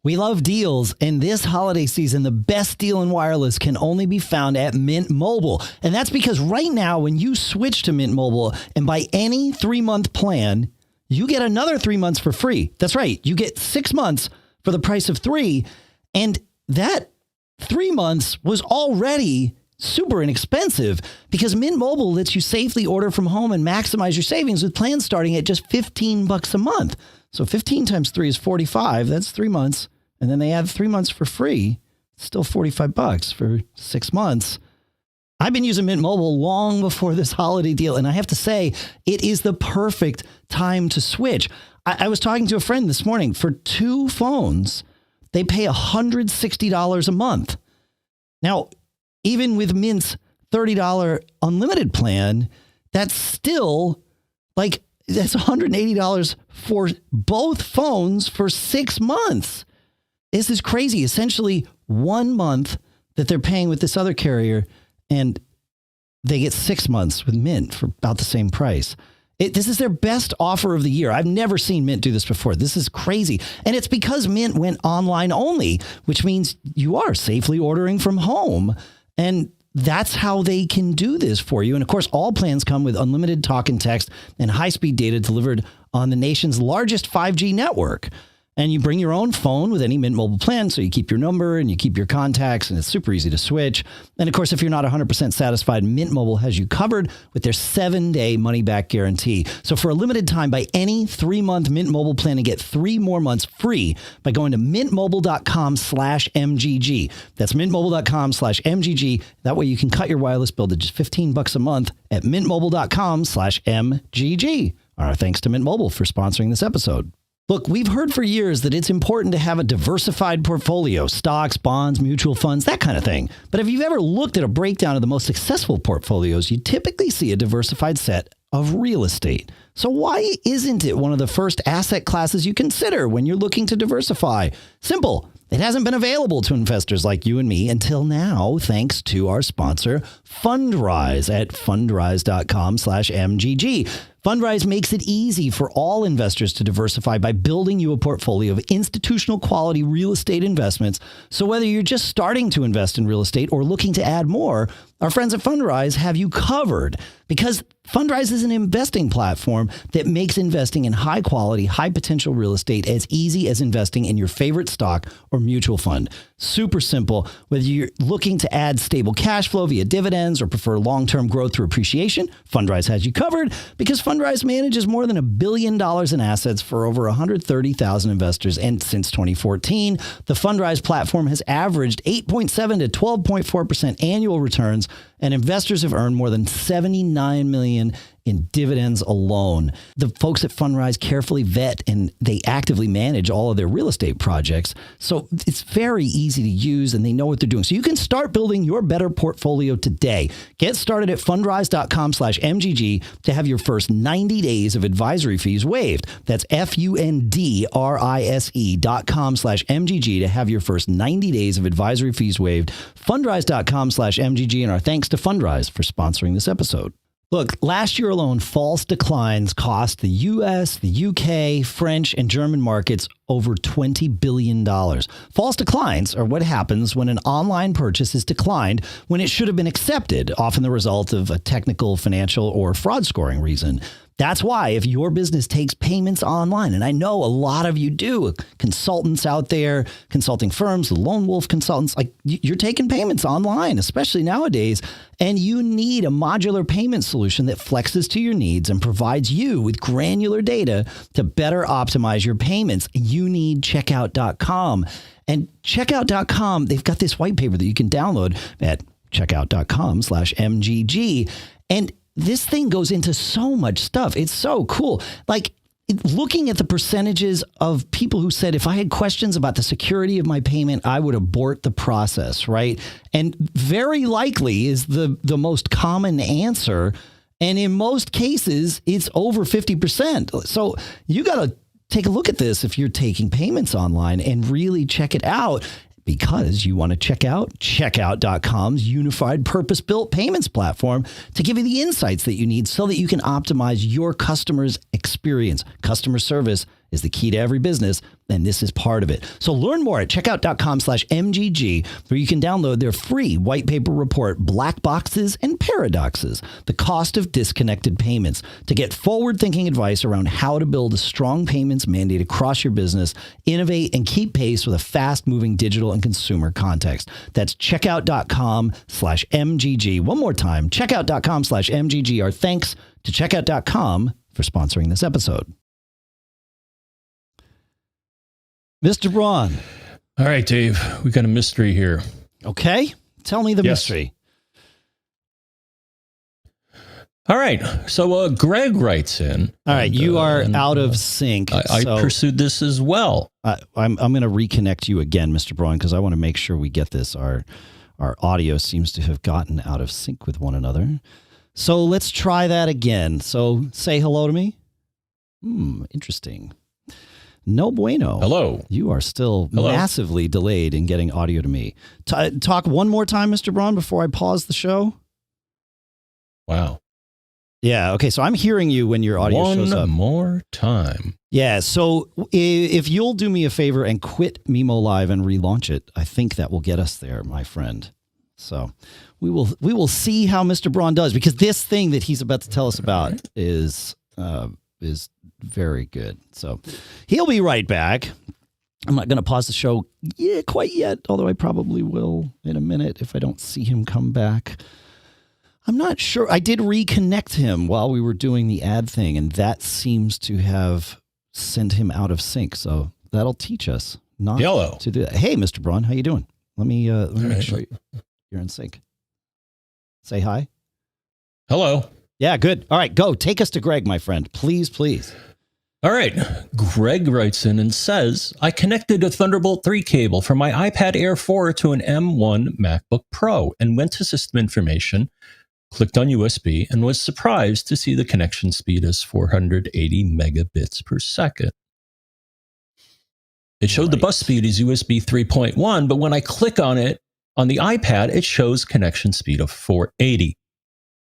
We love deals, and this holiday season, the best deal in wireless can only be found at Mint Mobile. And that's because right now, when you switch to Mint Mobile and buy any 3-month plan, you get another 3 months for free. That's right. You get 6 months for the price of 3. And that 3 months was already super inexpensive because Mint Mobile lets you safely order from home and maximize your savings with plans starting at just $15 a month. So 15 times 3 is 45. That's 3 months. And then they add 3 months for free. Still $45 for 6 months. I've been using Mint Mobile long before this holiday deal. And I have to say, it is the perfect time to switch. I was talking to a friend this morning. For 2 phones, they pay $160 a month. Now, even with Mint's $30 unlimited plan, that's still that's $180 for both phones for 6 months. This is crazy. Essentially 1 month that they're paying with this other carrier, and they get 6 months with Mint for about the same price. This is their best offer of the year. I've never seen Mint do this before. This is crazy. And it's because Mint went online only, which means you are safely ordering from home. And that's how they can do this for you. And of course, all plans come with unlimited talk and text and high-speed data delivered on the nation's largest 5G network. And you bring your own phone with any Mint Mobile plan, so you keep your number and you keep your contacts, and it's super easy to switch. And of course, if you're not 100% satisfied, Mint Mobile has you covered with their 7-day money-back guarantee. So for a limited time, buy any 3-month Mint Mobile plan and get 3 more months free by going to mintmobile.com/MGG. That's mintmobile.com/MGG. That way you can cut your wireless bill to just $15 a month at mintmobile.com/MGG. Our thanks to Mint Mobile for sponsoring this episode. Look, we've heard for years that it's important to have a diversified portfolio, stocks, bonds, mutual funds, that kind of thing. But if you've ever looked at a breakdown of the most successful portfolios, you typically see a diversified set of real estate. So why isn't it one of the first asset classes you consider when you're looking to diversify? Simple. It hasn't been available to investors like you and me until now, thanks to our sponsor, Fundrise at fundrise.com/MGG. Fundrise makes it easy for all investors to diversify by building you a portfolio of institutional quality real estate investments. So whether you're just starting to invest in real estate or looking to add more, our friends at Fundrise have you covered, because Fundrise is an investing platform that makes investing in high quality, high potential real estate as easy as investing in your favorite stock or mutual fund. Super simple. Whether you're looking to add stable cash flow via dividends or prefer long-term growth through appreciation, Fundrise has you covered, because Fundrise manages more than $1 billion in assets for over 130,000 investors. And since 2014, the Fundrise platform has averaged 8.7 to 12.4% annual returns, and investors have earned more than $79 million in dividends alone. The folks at Fundrise carefully vet and they actively manage all of their real estate projects. So it's very easy to use and they know what they're doing. So you can start building your better portfolio today. Get started at fundrise.com/MGG to have your first 90 days of advisory fees waived. That's fundrise.com/MGG to have your first 90 days of advisory fees waived. Fundrise.com/MGG, and our thanks to Fundrise for sponsoring this episode. Look, last year alone, false declines cost the U.S., the UK, French, and German markets over $20 billion. False declines are what happens when an online purchase is declined when it should have been accepted, often the result of a technical, financial, or fraud scoring reason. That's why if your business takes payments online, and I know a lot of you do, consultants out there, consulting firms, the lone wolf consultants, like you're taking payments online, especially nowadays, and you need a modular payment solution that flexes to your needs and provides you with granular data to better optimize your payments. You need checkout.com. And checkout.com, they've got this white paper that you can download at checkout.com/MGG. And this thing goes into so much stuff. It's so cool. Like looking at the percentages of people who said, if I had questions about the security of my payment, I would abort the process, right? And very likely is the most common answer. And in most cases, it's over 50%. So you got to take a look at this if you're taking payments online and really check it out, because you want to check out checkout.com's unified purpose-built payments platform to give you the insights that you need so that you can optimize your customers' experience. Customer service is the key to every business, and this is part of it. So learn more at checkout.com/MGG, where you can download their free white paper report, Black Boxes and Paradoxes, the cost of disconnected payments, to get forward-thinking advice around how to build a strong payments mandate across your business, innovate, and keep pace with a fast-moving digital and consumer context. That's checkout.com/MGG. One more time, checkout.com/MGG. Our thanks to checkout.com for sponsoring this episode. Mr. Braun. All right, Dave, we got a mystery here. Okay. Tell me the mystery. All right. So Greg writes in. All right. You are out of sync. I pursued this as well. I'm going to reconnect you again, Mr. Braun, because I want to make sure we get this. Our audio seems to have gotten out of sync with one another. So let's try that again. So say hello to me. Interesting. No bueno. Hello. You are still massively delayed in getting audio to me. Talk one more time, Mr. Braun, before I pause the show. Wow. Yeah. Okay. So I'm hearing you when your audio shows up. One more time. Yeah. So if you'll do me a favor and quit Memo Live and relaunch it, I think that will get us there, my friend. So we will see how Mr. Braun does, because this thing that he's about to tell us about is very good. So he'll be right back. I'm not going to pause the show quite yet, although I probably will in a minute if I don't see him come back. I'm not sure. I did reconnect him while we were doing the ad thing, and that seems to have sent him out of sync. So that'll teach us not to do that. Hey, Mr. Braun, how you doing? Let me make sure you're in sync. Say hi. Hello. Yeah, good. All right, go. Take us to Greg, my friend. Please, please. All right. Greg writes in and says, I connected a Thunderbolt 3 cable from my iPad Air 4 to an M1 MacBook Pro and went to system information, clicked on USB, and was surprised to see the connection speed as 480 megabits per second. It showed the bus speed is USB 3.1, but when I click on it on the iPad, it shows connection speed of 480.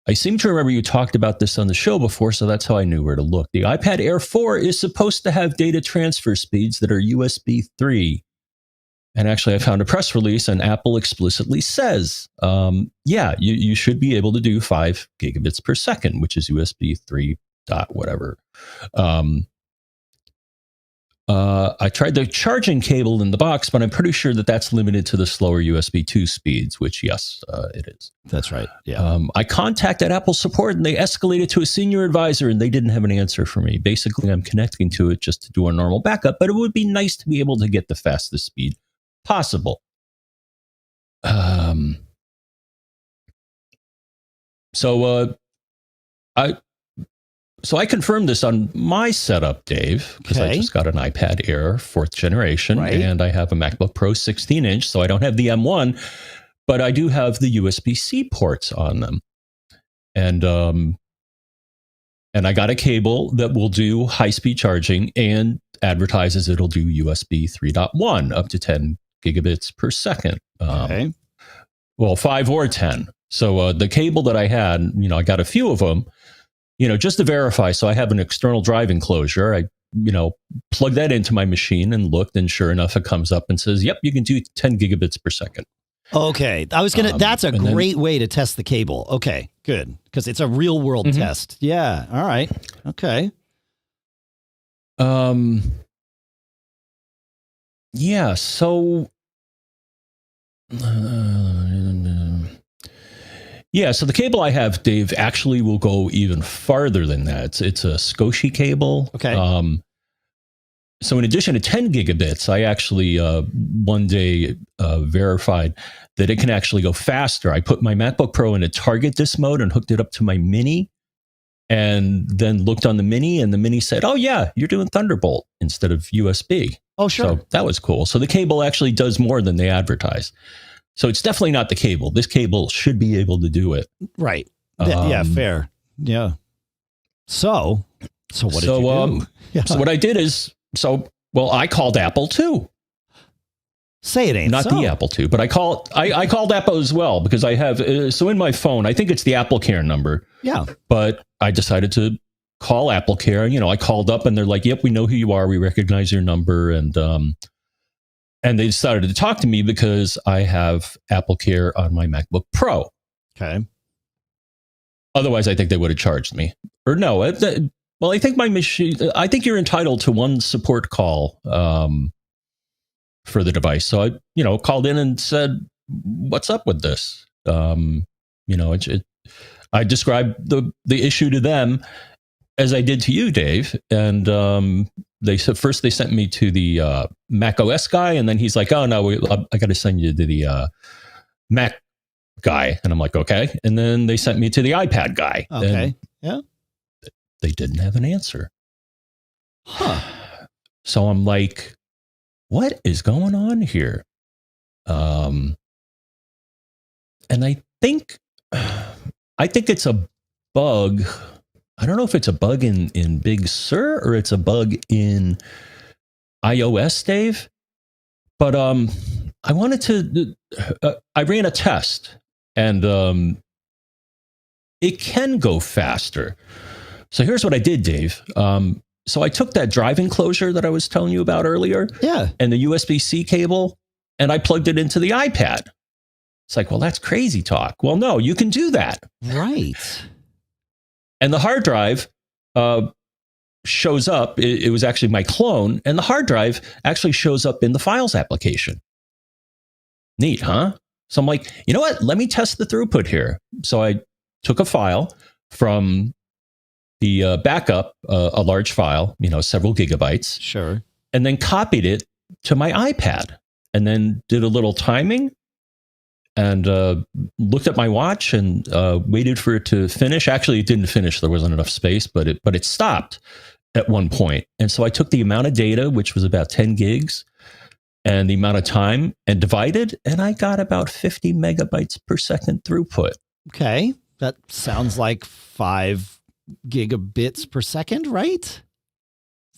I seem to remember you talked about this on the show before, so that's how I knew where to look. The iPad Air 4 is supposed to have data transfer speeds that are USB 3. And actually, I found a press release, and Apple explicitly says, you should be able to do 5 gigabits per second, which is USB 3 dot whatever. I tried the charging cable in the box, but I'm pretty sure that that's limited to the slower USB 2 speeds, which, yes, it is. That's right. Yeah. I contacted Apple support, and they escalated to a senior advisor, and they didn't have an answer for me. Basically, I'm connecting to it just to do a normal backup, but it would be nice to be able to get the fastest speed possible. So I confirmed this on my setup, Dave, because I just got an iPad Air 4th generation, and I have a MacBook Pro 16-inch, so I don't have the M1, but I do have the USB-C ports on them. And I got a cable that will do high-speed charging and advertises it'll do USB 3.1 up to 10 gigabits per second. Well, 5 or 10. So the cable that I had, I got a few of them, just to verify. So I have an external drive enclosure. I, plug that into my machine and looked, and sure enough, it comes up and says, yep, you can do 10 gigabits per second. Okay. I was going to, that's a great way to test the cable. Okay, good. Because it's a real world test. Yeah. All right. Okay. Yeah. So, so the cable I have, Dave, actually will go even farther than that. It's a Scott cable. Okay. So in addition to 10 gigabits, I actually one day verified that it can actually go faster. I put my MacBook Pro in a target disk mode and hooked it up to my Mini, and then looked on the Mini, and the Mini said, oh yeah, you're doing Thunderbolt instead of USB. Oh, sure. So that was cool. So the cable actually does more than they advertise. So it's definitely not the cable. This cable should be able to do it. Right. Yeah, fair. Yeah. So what did you do? So what I did is, I called Apple too. Say it ain't not so. The Apple II, but I called Apple as well, because I have in my phone, I think it's the Apple Care number. Yeah. But I decided to call Apple Care. I called up and they're like, "Yep, we know who you are. We recognize your number." And they decided to talk to me because I have Apple Care on my MacBook Pro. Okay. Otherwise, I think they would have charged me. Or no, I think my machine. I think you're entitled to one support call for the device. So I, called in and said, "What's up with this?" I described the issue to them as I did to you, Dave, and they said first they sent me to the Mac OS guy, and then he's like, "Oh no, I got to send you to the Mac guy," and I'm like, "Okay," and then they sent me to the iPad guy. Okay, yeah. They didn't have an answer. Huh. So I'm like, what is going on here? And I think it's a bug. I don't know if it's a bug in Big Sur or it's a bug in iOS, Dave. But I wanted to. I ran a test, and it can go faster. So here's what I did, Dave. So I took that drive enclosure that I was telling you about earlier, and the USB-C cable, and I plugged it into the iPad. It's like, well, that's crazy talk. Well, no, you can do that. Right. And the hard drive shows up. It was actually my clone, and the hard drive actually shows up in the Files application. Neat, huh? So I'm like, you know what? Let me test the throughput here. So I took a file from the backup, a large file, several gigabytes. Sure. And then copied it to my iPad, and then did a little timing and looked at my watch and waited for it to finish. Actually, it didn't finish. There wasn't enough space, but it stopped at one point. And so I took the amount of data, which was about 10 gigs, and the amount of time, and divided, and I got about 50 megabytes per second throughput. Okay. That sounds like 5 gigabits per second, right? Is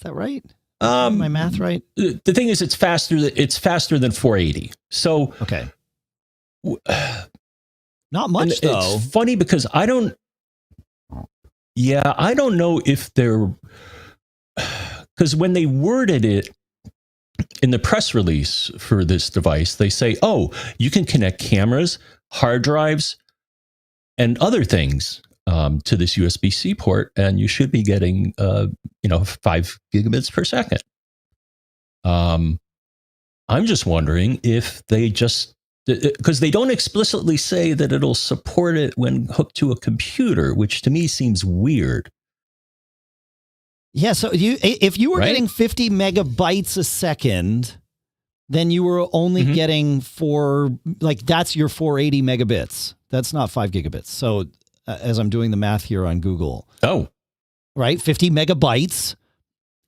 that right? My math right? The thing is, it's faster than 480. So okay. Not much, though. It's funny because I don't Yeah, I don't know if they're, because when they worded it in the press release for this device, they say, oh, you can connect cameras, hard drives, and other things to this USB-C port, and you should be getting 5 gigabits per second. I'm just wondering if they just, because they don't explicitly say that it'll support it when hooked to a computer, which to me seems weird. Yeah, so if you were getting 50 megabytes a second, then you were only getting that's your 480 megabits. That's not 5 gigabits. So as I'm doing the math here on Google. Oh. Right, 50 megabytes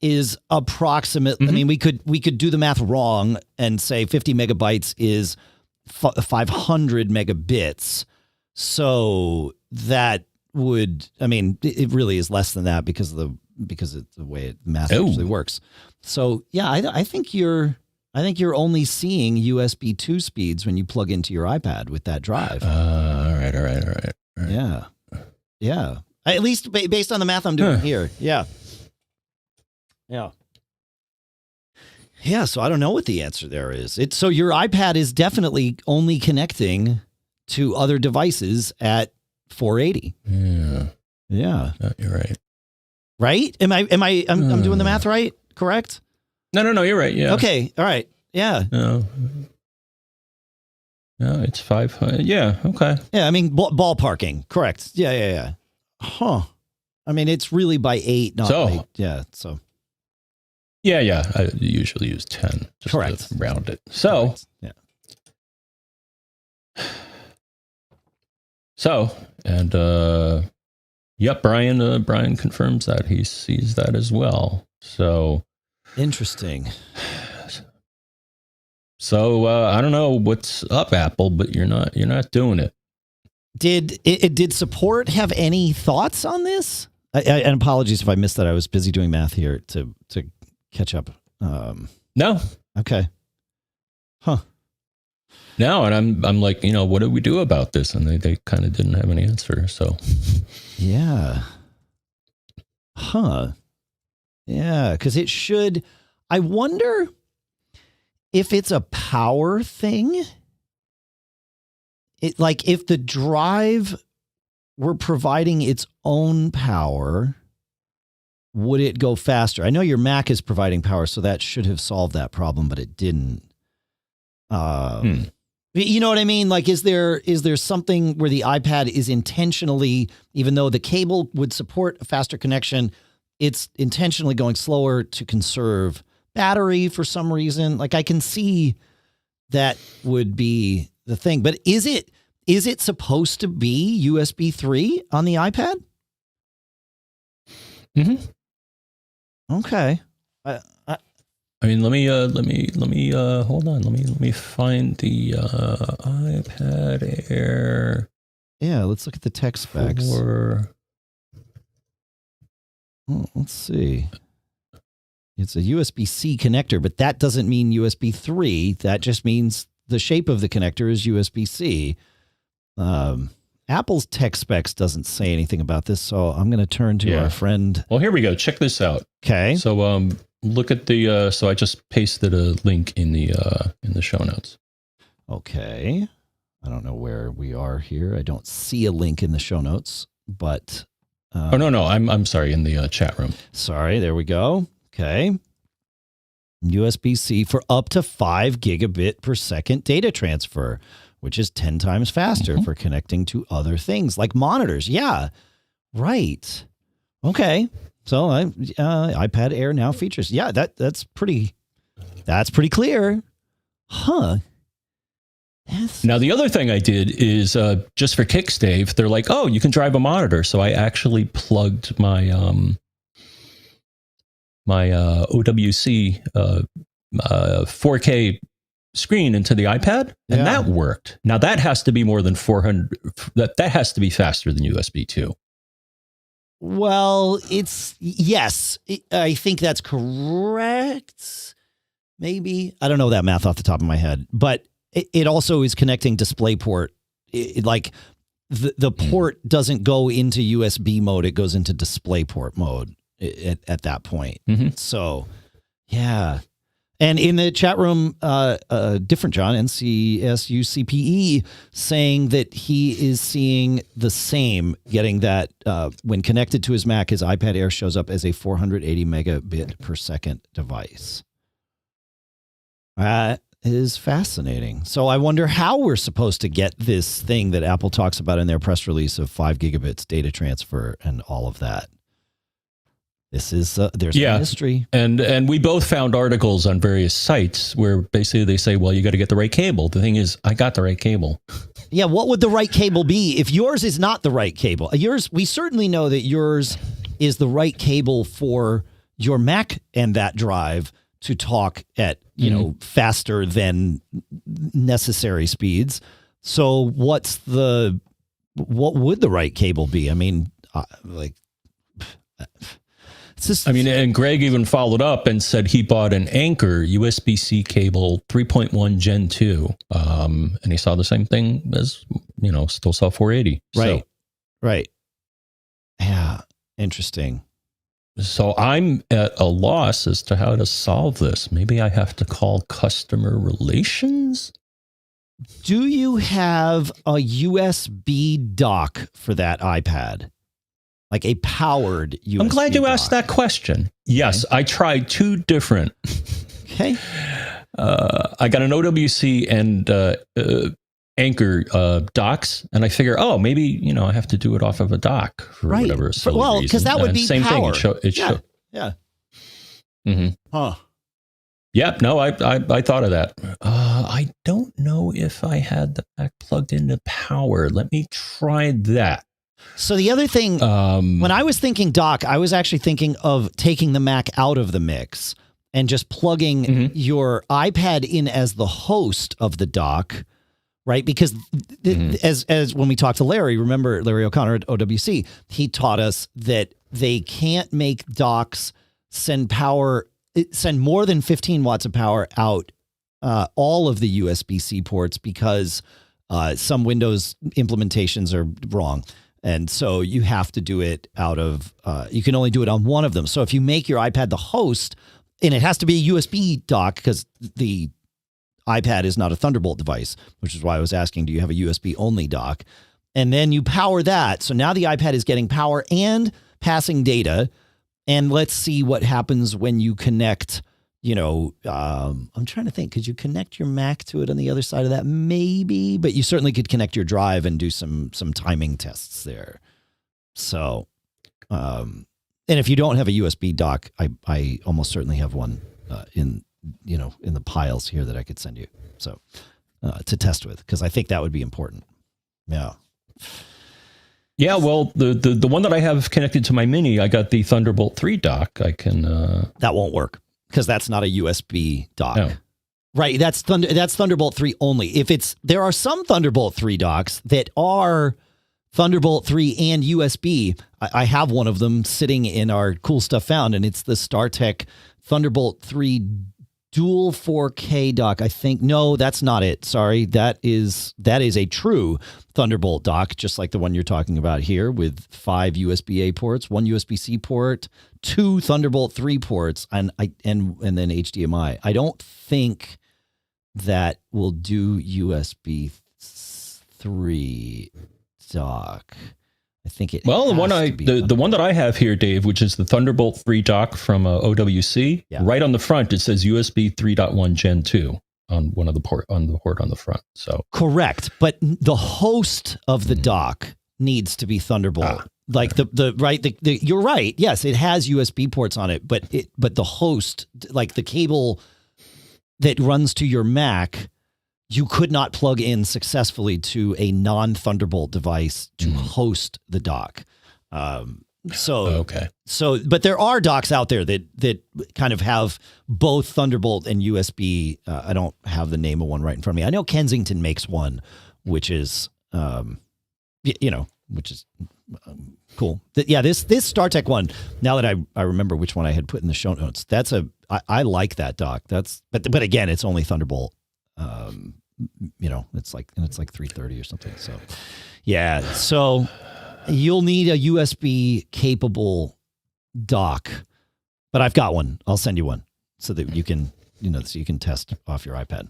is approximately, I mean, we could do the math wrong and say 50 megabytes is 500 megabits. So that would, I mean, it really is less than that because of the way math actually works. So yeah, I think you're only seeing USB 2 speeds when you plug into your iPad with that drive. All right. Yeah. At least based on the math I'm doing here. Yeah. So I don't know what the answer there is. So your iPad is definitely only connecting to other devices at 480. Yeah. You're right. Right? I'm doing the math right? Correct? No, you're right. Yeah. Okay. All right. Yeah. No, it's 500. Yeah. Okay. Yeah. I mean, ballparking. Correct. Yeah. Huh. I mean, it's really by 8, not by, yeah. So. Yeah. I usually use 10. Just correct. To round it. So. Correct. Yeah. So, and, yep, Brian confirms that. He sees that as well. So. Interesting. So I don't know what's up, Apple, but you're not doing it. Did support have any thoughts on this? And apologies if I missed that. I was busy doing math here to catch up. No. Okay. Huh. No, and I'm like, what do we do about this? And they kind of didn't have any answer. So. Yeah. Huh. Yeah, because it should. I wonder if it's a power thing. If the drive were providing its own power, would it go faster? I know your Mac is providing power, so that should have solved that problem, but it didn't. You know what I mean? Like, is there something where the iPad is intentionally, even though the cable would support a faster connection, it's intentionally going slower to conserve battery for some reason? Like, I can see that would be the thing, but is it supposed to be USB 3 on the iPad? Okay. I mean, let me hold on. Let me find the iPad Air. Yeah, let's look at the tech specs. Let's see. It's a USB-C connector, but that doesn't mean USB 3. That just means the shape of the connector is USB-C. Apple's tech specs doesn't say anything about this, so I'm going to turn to our friend. Well, here we go. Check this out. Okay. So, look at the. So I just pasted a link in the show notes. Okay. I don't know where we are here. I don't see a link in the show notes, but. Oh no! I'm sorry. In the chat room. Sorry. There we go. Okay. USB-C for up to 5 gigabit per second data transfer, which is 10 times faster for connecting to other things like monitors. Yeah. Right. Okay. So iPad Air now features. Yeah, that's pretty clear. Huh. Now, the other thing I did is just for kicks, Dave, they're like, oh, you can drive a monitor. So I actually plugged my OWC 4K screen into the iPad, and that worked. Now, that has to be more than 400. That has to be faster than USB 2. Well, yes, I think that's correct. Maybe. I don't know that math off the top of my head, but it also is connecting DisplayPort. Like the port doesn't go into USB mode; it goes into DisplayPort mode at that point. So, yeah. And in the chat room, different John, NCSUCPE, saying that he is seeing the same, getting that when connected to his Mac, his iPad Air shows up as a 480 megabit per second device. That is fascinating. So I wonder how we're supposed to get this thing that Apple talks about in their press release of 5 gigabits data transfer and all of that. This is there's a mystery, and we both found articles on various sites where basically they say, well, you got to get the right cable. The thing is, I got the right cable. Yeah, what would the right cable be if yours is not the right cable? Yours, we certainly know that yours is the right cable for your Mac and that drive to talk at faster than necessary speeds. So what would the right cable be? I mean, and Greg even followed up and said he bought an Anchor USB-C cable 3.1 Gen 2. And he saw the same thing as, still saw 480. Right. So, right. Yeah. Interesting. So I'm at a loss as to how to solve this. Maybe I have to call customer relations. Do you have a USB dock for that iPad? Like a powered USB I'm glad you dock. asked that question. Yes, I tried 2 different. Okay. I got an OWC and Anchor docks, and I figure, maybe, I have to do it off of a dock for whatever silly reason. Because that would be same power. Thing. Yeah. Mm-hmm. Huh. Yep. No, I thought of that. I don't know if I had the Mac plugged into power. Let me try that. So the other thing, when I was thinking dock, I was actually thinking of taking the Mac out of the mix and just plugging your iPad in as the host of the dock, right? Because as when we talked to Larry, remember Larry O'Connor at OWC, he taught us that they can't make docks send more than 15 watts of power out all of the USB-C ports because some Windows implementations are wrong. And so you have to do it out of, you can only do it on one of them. So if you make your iPad the host, and it has to be a USB dock because the iPad is not a Thunderbolt device, which is why I was asking, do you have a USB only dock? And then you power that. So now the iPad is getting power and passing data. And let's see what happens when you connect, I'm trying to think, could you connect your Mac to it on the other side of that? Maybe, but you certainly could connect your drive and do some timing tests there. So, and if you don't have a USB dock, I almost certainly have one in the piles here that I could send you. So to test with, because I think that would be important. Yeah. Yeah, well, the one that I have connected to my Mini, I got the Thunderbolt 3 dock. I can... That won't work because that's not a USB dock. No. Right, that's Thunderbolt 3 only. There are some Thunderbolt 3 docks that are Thunderbolt 3 and USB. I have one of them sitting in our Cool Stuff Found, and it's the StarTech Thunderbolt 3 dual 4K dock. I think, no, that's not it. Sorry. That is a true Thunderbolt dock, just like the one you're talking about here with 5 USB-A ports, 1 USB-C port, 2 Thunderbolt 3 ports, and then HDMI. I don't think that will do USB 3 dock. I think it. Well, the one that I have here, Dave, which is the Thunderbolt 3 dock from OWC, right on the front it says USB 3.1 Gen 2 on one of the port on the front. So correct, but the host of the dock needs to be Thunderbolt. Like you're right. Yes, it has USB ports on it, but the host, like the cable that runs to your Mac, you could not plug in successfully to a non-Thunderbolt device to host the dock. So, but there are docks out there that kind of have both Thunderbolt and USB. I don't have the name of one right in front of me. I know Kensington makes one, which is, cool. This StarTech one, now that I remember which one I had put in the show notes, I like that dock. But again, it's only Thunderbolt. it's like 330 or something. So yeah, so you'll need a USB capable dock, but I've got one. I'll send you one so that you can, so you can test off your iPad.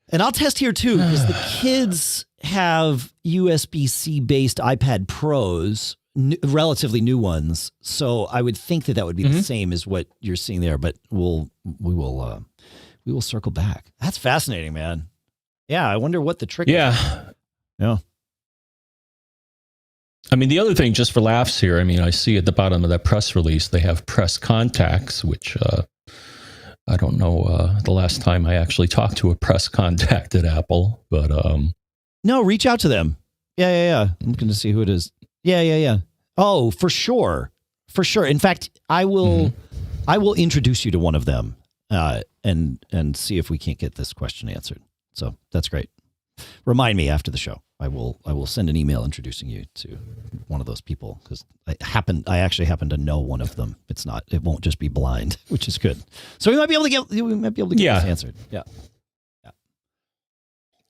And I'll test here too, because the kids have USB-C based iPad Pros, relatively new ones. So I would think that would be the same as what you're seeing there, but we will circle back. That's fascinating, man. Yeah. I wonder what the trick is. Yeah. I mean, the other thing, just for laughs here, I mean, I see at the bottom of that press release, they have press contacts, which I don't know the last time I actually talked to a press contact at Apple, but... No, reach out to them. Yeah. I'm looking to see who it is. Yeah. Oh, for sure. For sure. In fact, I will introduce you to one of them and see if we can't get this question answered. So that's great. Remind me after the show. I will send an email introducing you to one of those people, because I actually happen to know one of them. It won't just be blind, which is good. So we might be able to get this answered. Yeah.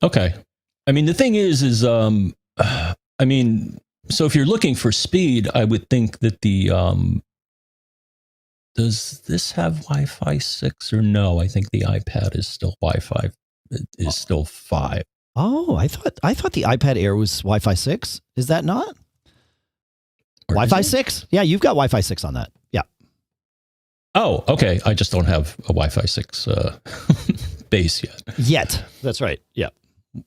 Okay. I mean, the thing is so if you're looking for speed, I would think that does this have Wi-Fi 6 or no? I think the iPad is still Wi-Fi. It is still 5. Oh, I thought the iPad Air was Wi-Fi 6. Is that not? Wi-Fi 6? Yeah, you've got Wi-Fi 6 on that. Yeah. Oh, okay. I just don't have a Wi-Fi 6 base yet. That's right. Yeah.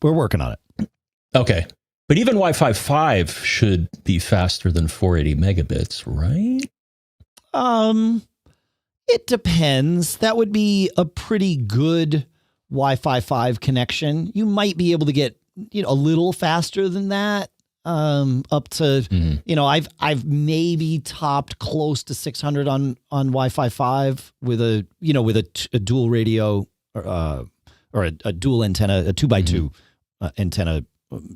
We're working on it. Okay. But even Wi-Fi 5 should be faster than 480 megabits, right? It depends. That would be a pretty good Wi-Fi 5 connection. You might be able to get, a little faster than that. Up to, I've maybe topped close to 600 on Wi-Fi 5 with a dual radio or a dual antenna, a 2x2 antenna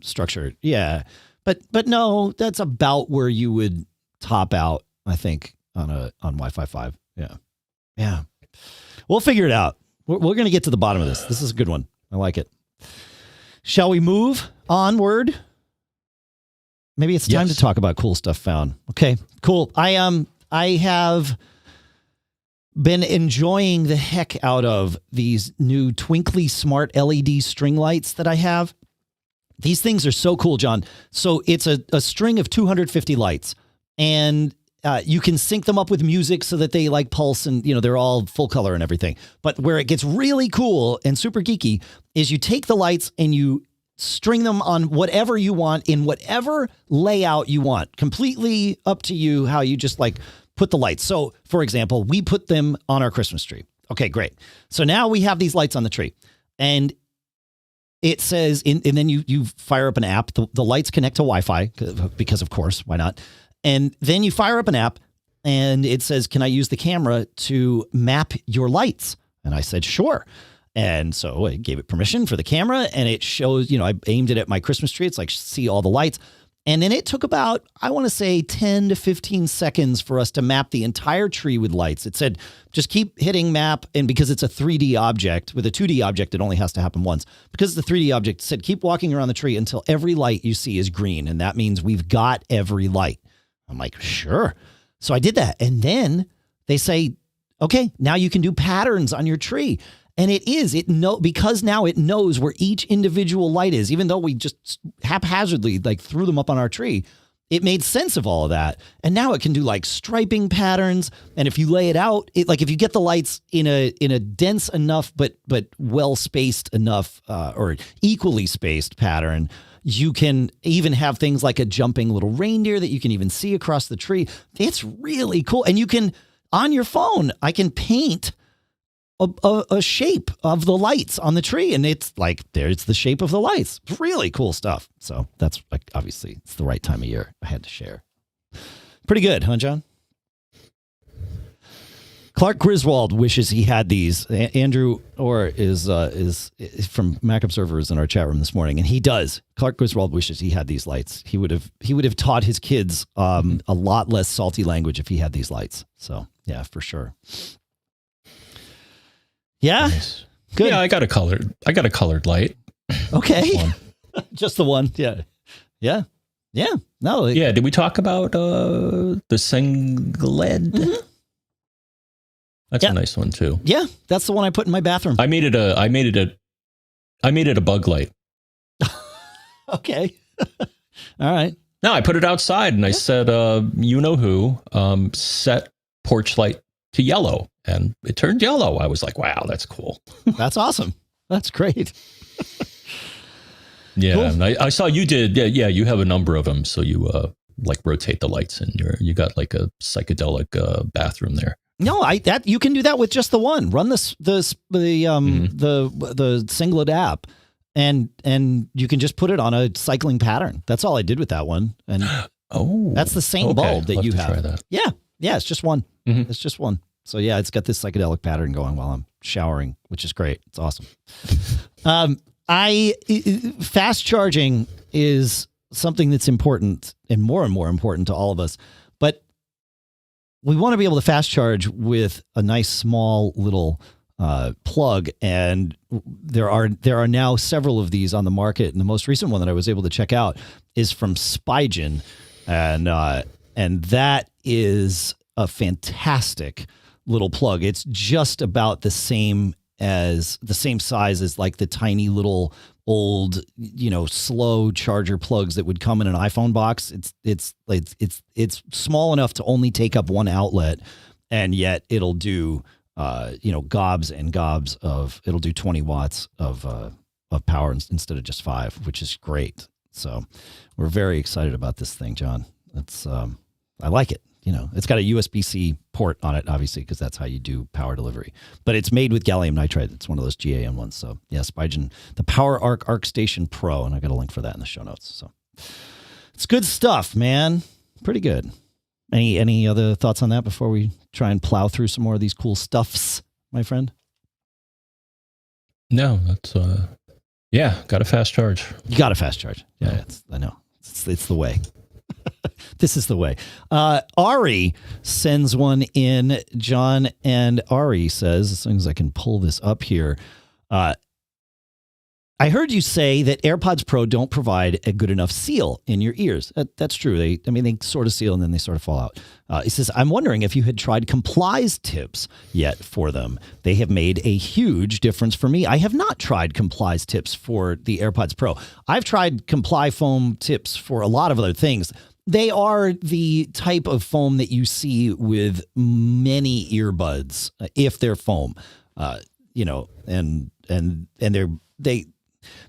structure. Yeah. But no, that's about where you would top out, I think, on Wi-Fi 5. Yeah. Yeah. We'll figure it out. We're going to get to the bottom of this. This is a good one. I like it. Shall we move onward? Maybe it's time to talk about cool stuff found. Okay, cool. I have been enjoying the heck out of these new Twinkly smart LED string lights that I have. These things are so cool, John. So it's a string of 250 lights, and you can sync them up with music so that they like pulse and, they're all full color and everything. But where it gets really cool and super geeky is you take the lights and you string them on whatever you want in whatever layout you want. Completely up to you how you just put the lights. So, for example, we put them on our Christmas tree. Okay, great. So now we have these lights on the tree, and it says, and then you fire up an app. The lights connect to Wi-Fi because, of course, why not? And then you fire up an app and it says, can I use the camera to map your lights? And I said, sure. And so I gave it permission for the camera, and it shows, I aimed it at my Christmas tree. It's see all the lights. And then it took about, I want to say 10 to 15 seconds for us to map the entire tree with lights. It said, just keep hitting map. And because it's a 3D object, with a 2D object, it only has to happen once. Because the 3D object said, keep walking around the tree until every light you see is green. And that means we've got every light. I'm like, sure. So I did that. And then they say, okay, now you can do patterns on your tree. And because now it knows where each individual light is, even though we just haphazardly threw them up on our tree, it made sense of all of that. And now it can do striping patterns. And if you lay it out, if you get the lights in a dense enough, but well spaced enough, or equally spaced pattern, you can even have things like a jumping little reindeer that you can even see across the tree. It's really cool. And you can, on your phone, I can paint a shape of the lights on the tree, and it's there's the shape of the lights. Really cool stuff. So that's obviously it's the right time of year. I had to share. Pretty good, huh, John? Clark Griswold wishes he had these. Andrew Orr is from Mac Observer is in our chat room this morning, and he does. Clark Griswold wishes he had these lights. He would have taught his kids a lot less salty language if he had these lights. So yeah, for sure. Yeah. Nice. Good. Yeah, I got a colored light. Okay. Just the one. Yeah. Yeah. Yeah. No. Yeah. Did we talk about the Sengled? Mm-hmm. That's a nice one too. Yeah, that's the one I put in my bathroom. I made it a bug light. Okay. All right. No, I put it outside and I said, you know who, set porch light to yellow, and it turned yellow. I was like, wow, that's cool. That's awesome. That's great. Yeah. Cool. And I saw you did. Yeah. You have a number of them. So you, like rotate the lights and you got like a psychedelic, bathroom there. No, you can do that with just the one. Run the Singlet app, and you can just put it on a cycling pattern. That's all I did with that one, and that's the same bulb that you have. Try that. Yeah, it's just one. Mm-hmm. It's just one. So yeah, it's got this psychedelic pattern going while I'm showering, which is great. It's awesome. Fast charging is something that's important and more important to all of us, but we want to be able to fast charge with a nice small little plug, and there are now several of these on the market. And the most recent one that I was able to check out is from Spigen, and that is a fantastic little plug. It's just about the same size as like the tiny little old, slow charger plugs that would come in an iPhone box. It's small enough to only take up one outlet, and yet it'll do gobs and gobs it'll do 20 watts of power instead of just 5, which is great. So we're very excited about this thing, John. It's I like it. It's got a USB-C port on it, obviously, because that's how you do power delivery. But it's made with gallium nitride. It's one of those GaN ones. So, yeah, Spigen, the Power Arc ArcStation Pro, and I got a link for that in the show notes. So, it's good stuff, man. Pretty good. Any other thoughts on that before we try and plow through some more of these cool stuffs, my friend? No, that's got a fast charge. You got a fast charge. Yeah, I know. It's the way. This is the way. Ari sends one in, John, and Ari says, as long as I can pull this up here, I heard you say that AirPods Pro don't provide a good enough seal in your ears. That's true. They sort of seal and then they sort of fall out. He says, I'm wondering if you had tried Comply's tips yet for them. They have made a huge difference for me. I have not tried Comply's tips for the AirPods Pro. I've tried Comply foam tips for a lot of other things. They are the type of foam that you see with many earbuds, if they're foam, and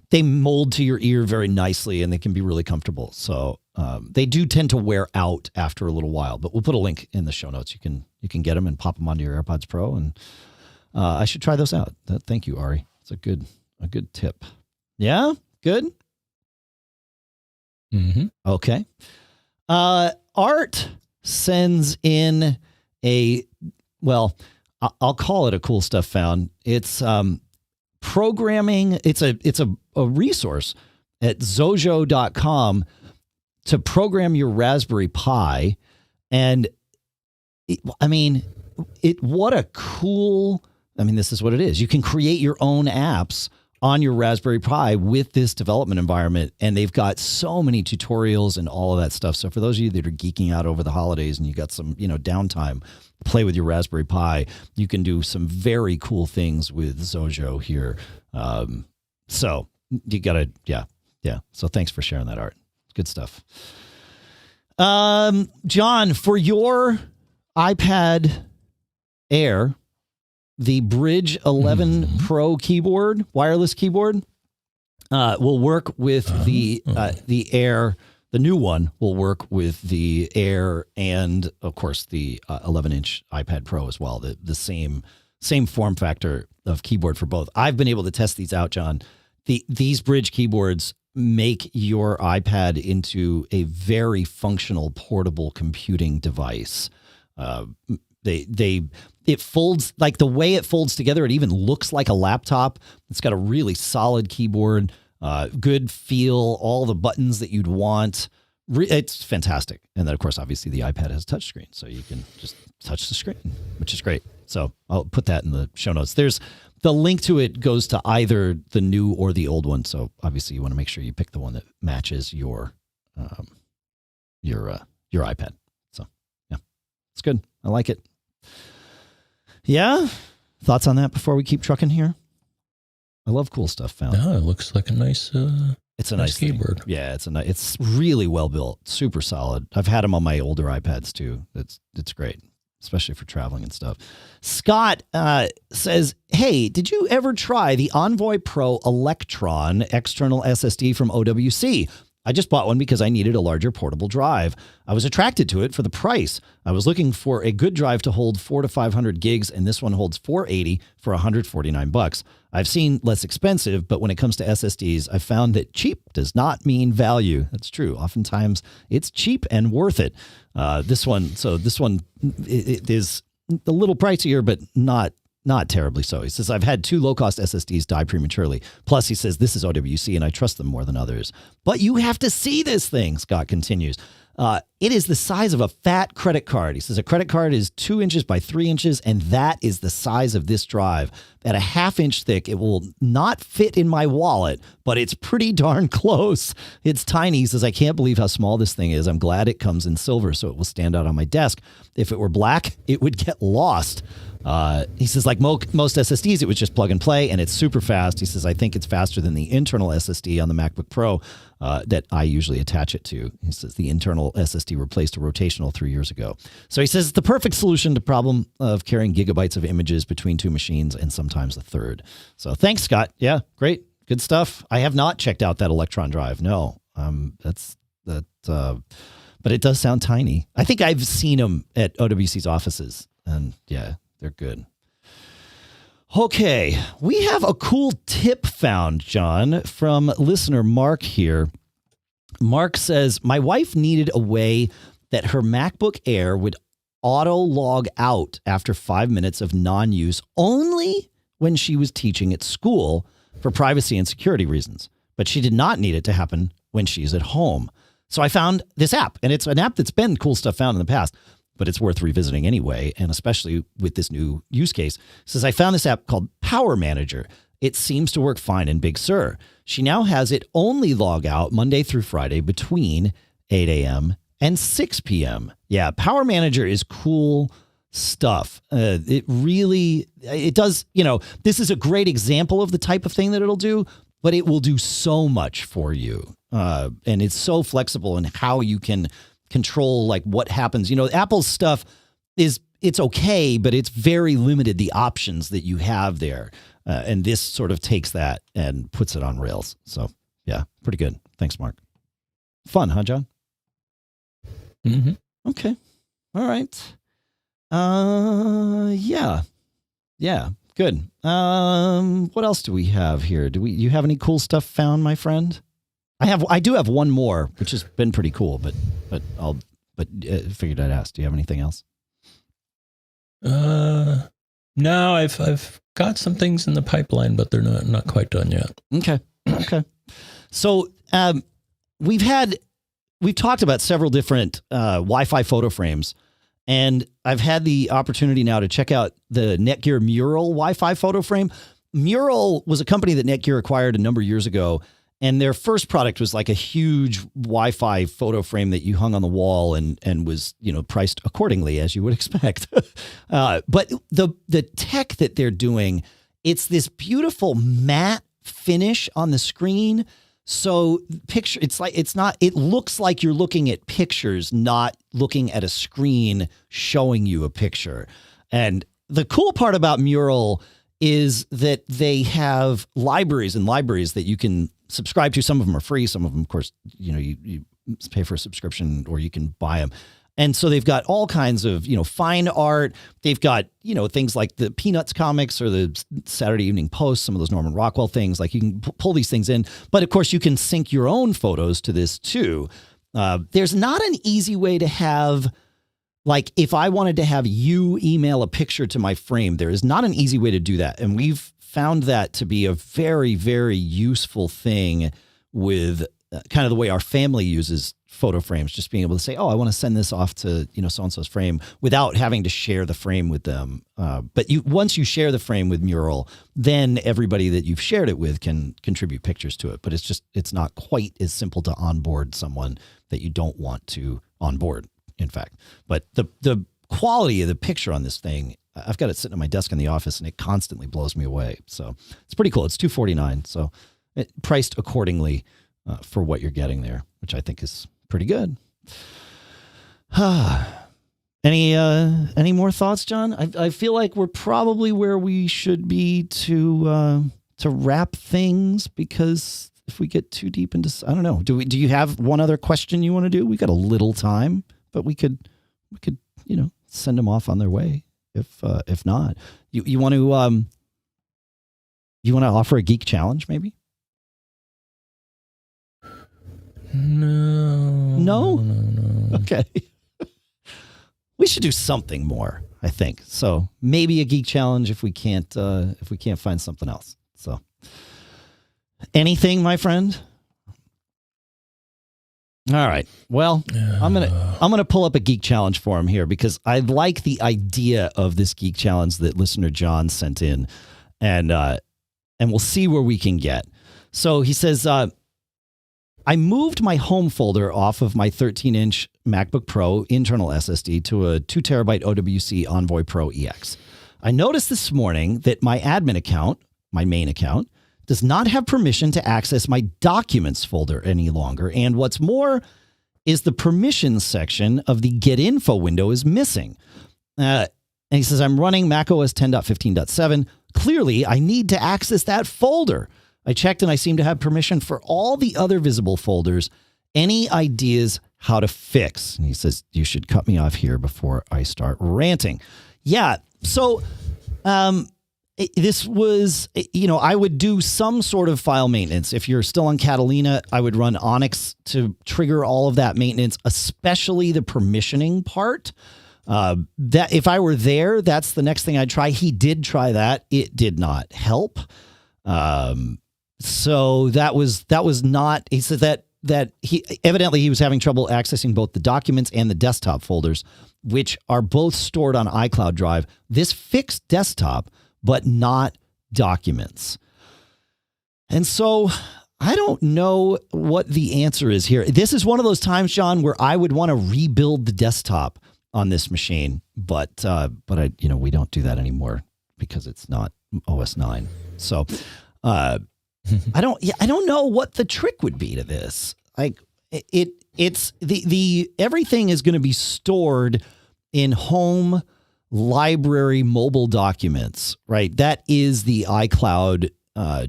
they mold to your ear very nicely, and they can be really comfortable. So they do tend to wear out after a little while, but we'll put a link in the show notes. You can get them and pop them onto your AirPods Pro, and I should try those out. Thank you, Ari. It's a good tip. Yeah, good. Mm-hmm. Okay. Art sends in I'll call it a cool stuff found. It's programming. It's a resource at Xojo.com to program your Raspberry Pi. And what a cool, this is what it is. You can create your own apps on your Raspberry Pi with this development environment. And they've got so many tutorials and all of that stuff. So for those of you that are geeking out over the holidays and you got some, downtime, play with your Raspberry Pi, you can do some very cool things with Xojo here. So you gotta, yeah. So thanks for sharing that, Art. Good stuff. John, for your iPad Air, the Brydge 11 Pro keyboard, wireless keyboard, will work with the Air. The new one will work with the Air and, of course, the 11-inch iPad Pro as well. The same form factor of keyboard for both. I've been able to test these out, John. These Brydge keyboards make your iPad into a very functional portable computing device. It folds, like the way it folds together, it even looks like a laptop. It's got a really solid keyboard, good feel, all the buttons that you'd want. It's fantastic. And then, of course, obviously the iPad has touchscreen, so you can just touch the screen, which is great. So I'll put that in the show notes. There's the link to it goes to either the new or the old one. So obviously you want to make sure you pick the one that matches your iPad. So yeah, it's good. I like it. Yeah. Thoughts on that before we keep trucking here? I love cool stuff found. Yeah, it looks like a nice. It's a nice keyboard. Yeah, it's really well built, super solid. I've had them on my older iPads too. It's great, especially for traveling and stuff. Scott says, "Hey, did you ever try the Envoy Pro Elektron external SSD from OWC? I just bought one because I needed a larger portable drive. I was attracted to it for the price. I was looking for a good drive to hold 400 to 500 gigs, and this one holds 480 for $149. I've seen less expensive, but when it comes to SSDs, I found that cheap does not mean value. That's true. Oftentimes, it's cheap and worth it. This one it is a little pricier, but not terribly so. He says, I've had 2 low-cost SSDs die prematurely. Plus, he says, this is OWC, and I trust them more than others. But you have to see this thing, Scott continues. It is the size of a fat credit card. He says, a credit card is 2 inches by 3 inches, and that is the size of this drive. At a 1/2 inch thick, it will not fit in my wallet, but it's pretty darn close. It's tiny. He says, I can't believe how small this thing is. I'm glad it comes in silver, so it will stand out on my desk. If it were black, it would get lost. He says, like most SSDs, it was just plug and play, and it's super fast. He says, I think it's faster than the internal SSD on the MacBook Pro that I usually attach it to. He says the internal SSD replaced a rotational 3 years ago. So he says it's the perfect solution to the problem of carrying gigabytes of images between 2 machines and sometimes a third. So thanks, Scott. Yeah, great. Good stuff. I have not checked out that Elektron drive. No, but it does sound tiny. I think I've seen them at OWC's offices, and yeah, they're good. Okay, we have a cool tip found, John, from listener Mark here. Mark says, my wife needed a way that her MacBook Air would auto log out after 5 minutes of non-use only when she was teaching at school for privacy and security reasons. But she did not need it to happen when she's at home. So I found this app, and it's an app that's been cool stuff found in the past, but it's worth revisiting anyway, and especially with this new use case. It says, I found this app called Power Manager. It seems to work fine in Big Sur. She now has it only log out Monday through Friday between 8 a.m. and 6 p.m. Yeah, Power Manager is cool stuff. It does, this is a great example of the type of thing that it'll do, but it will do so much for you. And it's so flexible in how you can control like what happens. Apple's stuff it's okay, but it's very limited, the options that you have there. And this sort of takes that and puts it on rails. So yeah, pretty good. Thanks, Mark. Fun, huh, John? Mm-hmm. Okay. All right. Yeah, good. What else do we have here? You have any cool stuff found, my friend? I do have one more, which has been pretty cool, but figured I'd ask. Do you have anything else? No, I've got some things in the pipeline, but they're not quite done yet. Okay. So, we've talked about several different Wi-Fi photo frames, and I've had the opportunity now to check out the Netgear Meural Wi-Fi photo frame. Meural was a company that Netgear acquired a number of years ago, and their first product was like a huge Wi-Fi photo frame that you hung on the wall and was, priced accordingly, as you would expect. But the tech that they're doing, it's this beautiful matte finish on the screen. So it looks like you're looking at pictures, not looking at a screen showing you a picture. And the cool part about Meural is that they have libraries and libraries that you can subscribe to. Some of them are free. Some of them, of course, you pay for a subscription or you can buy them. And so they've got all kinds of, fine art. They've got, things like the Peanuts comics or the Saturday Evening Post, some of those Norman Rockwell things. Like you can pull these things in. But of course, you can sync your own photos to this too. There's not an easy way to have, like, if I wanted to have you email a picture to my frame, there is not an easy way to do that. And we've found that to be a very, very useful thing with kind of the way our family uses photo frames, just being able to say, oh, I want to send this off to, so-and-so's frame without having to share the frame with them. But once you share the frame with Meural, then everybody that you've shared it with can contribute pictures to it. But it's not quite as simple to onboard someone that you don't want to onboard, in fact. But the quality of the picture on this thing, I've got it sitting at my desk in the office, and it constantly blows me away. So it's pretty cool. It's $249, so it priced accordingly for what you're getting there, which I think is pretty good. Any more thoughts, John? I feel like we're probably where we should be to wrap things, because if we get too deep into, I don't know. Do you have one other question you want to do? We got a little time, but we could send them off on their way. If not, you want to offer a geek challenge maybe? No. Okay. We should do something more, I think. So maybe a geek challenge if we can't find something else. So anything, my friend? All right. Well, I'm gonna pull up a geek challenge for him here, because I like the idea of this geek challenge that listener John sent in, and we'll see where we can get. So he says, I moved my home folder off of my 13-inch MacBook Pro internal SSD to a 2 terabyte OWC Envoy Pro EX. I noticed this morning that my admin account, my main account, does not have permission to access my documents folder any longer. And what's more is the permissions section of the Get Info window is missing. And he says, I'm running macOS 10.15.7. Clearly, I need to access that folder. I checked and I seem to have permission for all the other visible folders. Any ideas how to fix? And he says, you should cut me off here before I start ranting. Yeah. So, this was, I would do some sort of file maintenance. If you're still on Catalina, I would run Onyx to trigger all of that maintenance, especially the permissioning part. That if I were there, that's the next thing I'd try. He did try that. It did not help. So that was not, he said that he was having trouble accessing both the documents and the desktop folders, which are both stored on iCloud Drive. This fixed desktop, but not documents. And so I don't know what the answer is here. This is one of those times, John, where I would want to rebuild the desktop on this machine, but we don't do that anymore because it's not OS 9. So, I don't know what the trick would be to this. Like it's the everything is going to be stored in home library mobile documents, right? That is the iCloud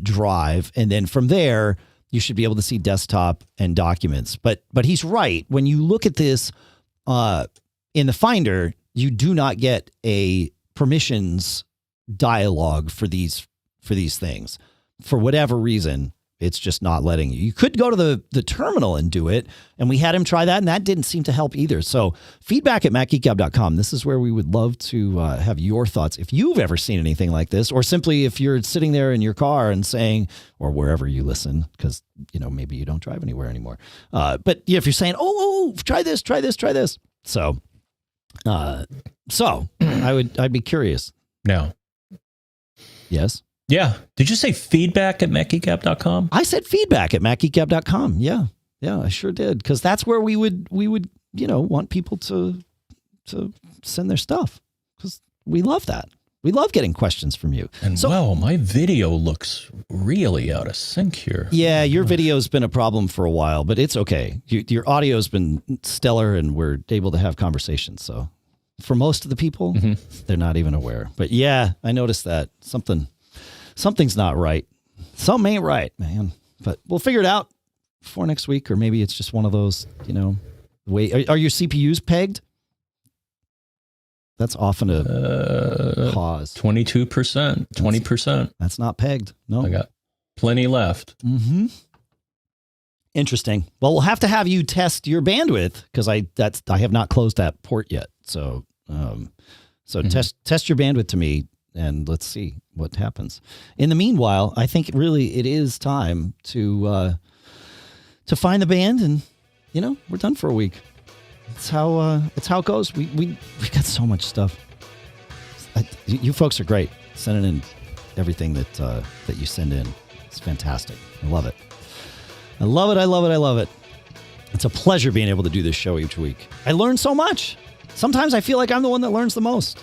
drive. And then from there, you should be able to see desktop and documents. But he's right. When you look at this in the Finder, you do not get a permissions dialog for these things. For whatever reason, it's just not letting you. You could go to the terminal and do it, and we had him try that, and that didn't seem to help either. So feedback@macgeekgab.com. This is where we would love to have your thoughts. If you've ever seen anything like this, or simply if you're sitting there in your car and saying, or wherever you listen, because maybe you don't drive anywhere anymore. But if you're saying, oh, try this. So I'd be curious. No. Yes. Yeah. Did you say feedback@macgeekgab.com? I said feedback@macgeekgab.com. Yeah, I sure did. Because that's where we would want people to send their stuff, because we love that. We love getting questions from you. And my video looks really out of sync here. Yeah, your video's been a problem for a while, but it's okay. Your audio's been stellar, and we're able to have conversations. So for most of the people, they're not even aware. But yeah, I noticed that something's not right. Something ain't right, man. But we'll figure it out before next week, or maybe it's just one of those, are your CPUs pegged? That's often a cause. 22%, 20%. That's not pegged. No. I got plenty left. Mm-hmm. Interesting. Well, we'll have to have you test your bandwidth, because I have not closed that port yet. So test your bandwidth to me, and let's see what happens. In the meanwhile, I think really it is time to to find the band, and we're done for a week. It's how it goes. We've got so much stuff. You folks are great, sending in everything that you send in. It's fantastic. I love it. I love it. I love it. I love it. It's a pleasure being able to do this show each week. I learn so much. Sometimes I feel like I'm the one that learns the most.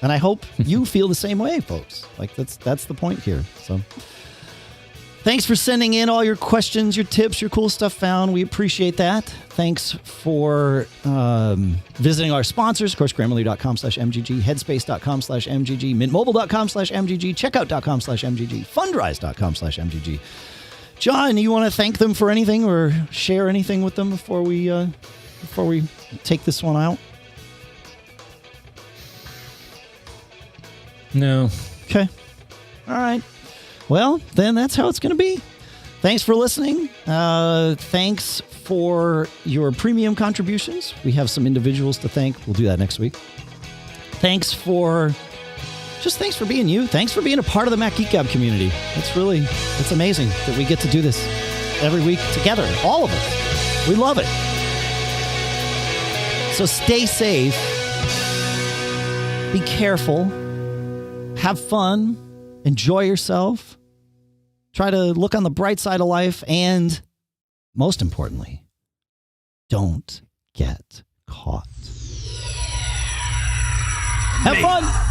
And I hope you feel the same way, folks. Like that's the point here. So thanks for sending in all your questions, your tips, your cool stuff found. We appreciate that. Thanks for visiting our sponsors. Of course, Grammarly.com/MGG, Headspace.com/MGG, MintMobile.com/MGG, Checkout.com/MGG, Fundrise.com/MGG. John, you want to thank them for anything or share anything with them before we take this one out? No. Okay. All right. Well, then that's how it's going to be. Thanks for listening. Thanks for your premium contributions. We have some individuals to thank. We'll do that next week. Thanks for being you. Thanks for being a part of the Mac Geek Gab community. It's amazing that we get to do this every week together. All of us. We love it. So stay safe. Be careful. Have fun. Enjoy yourself. Try to look on the bright side of life. And most importantly, don't get caught. Have fun.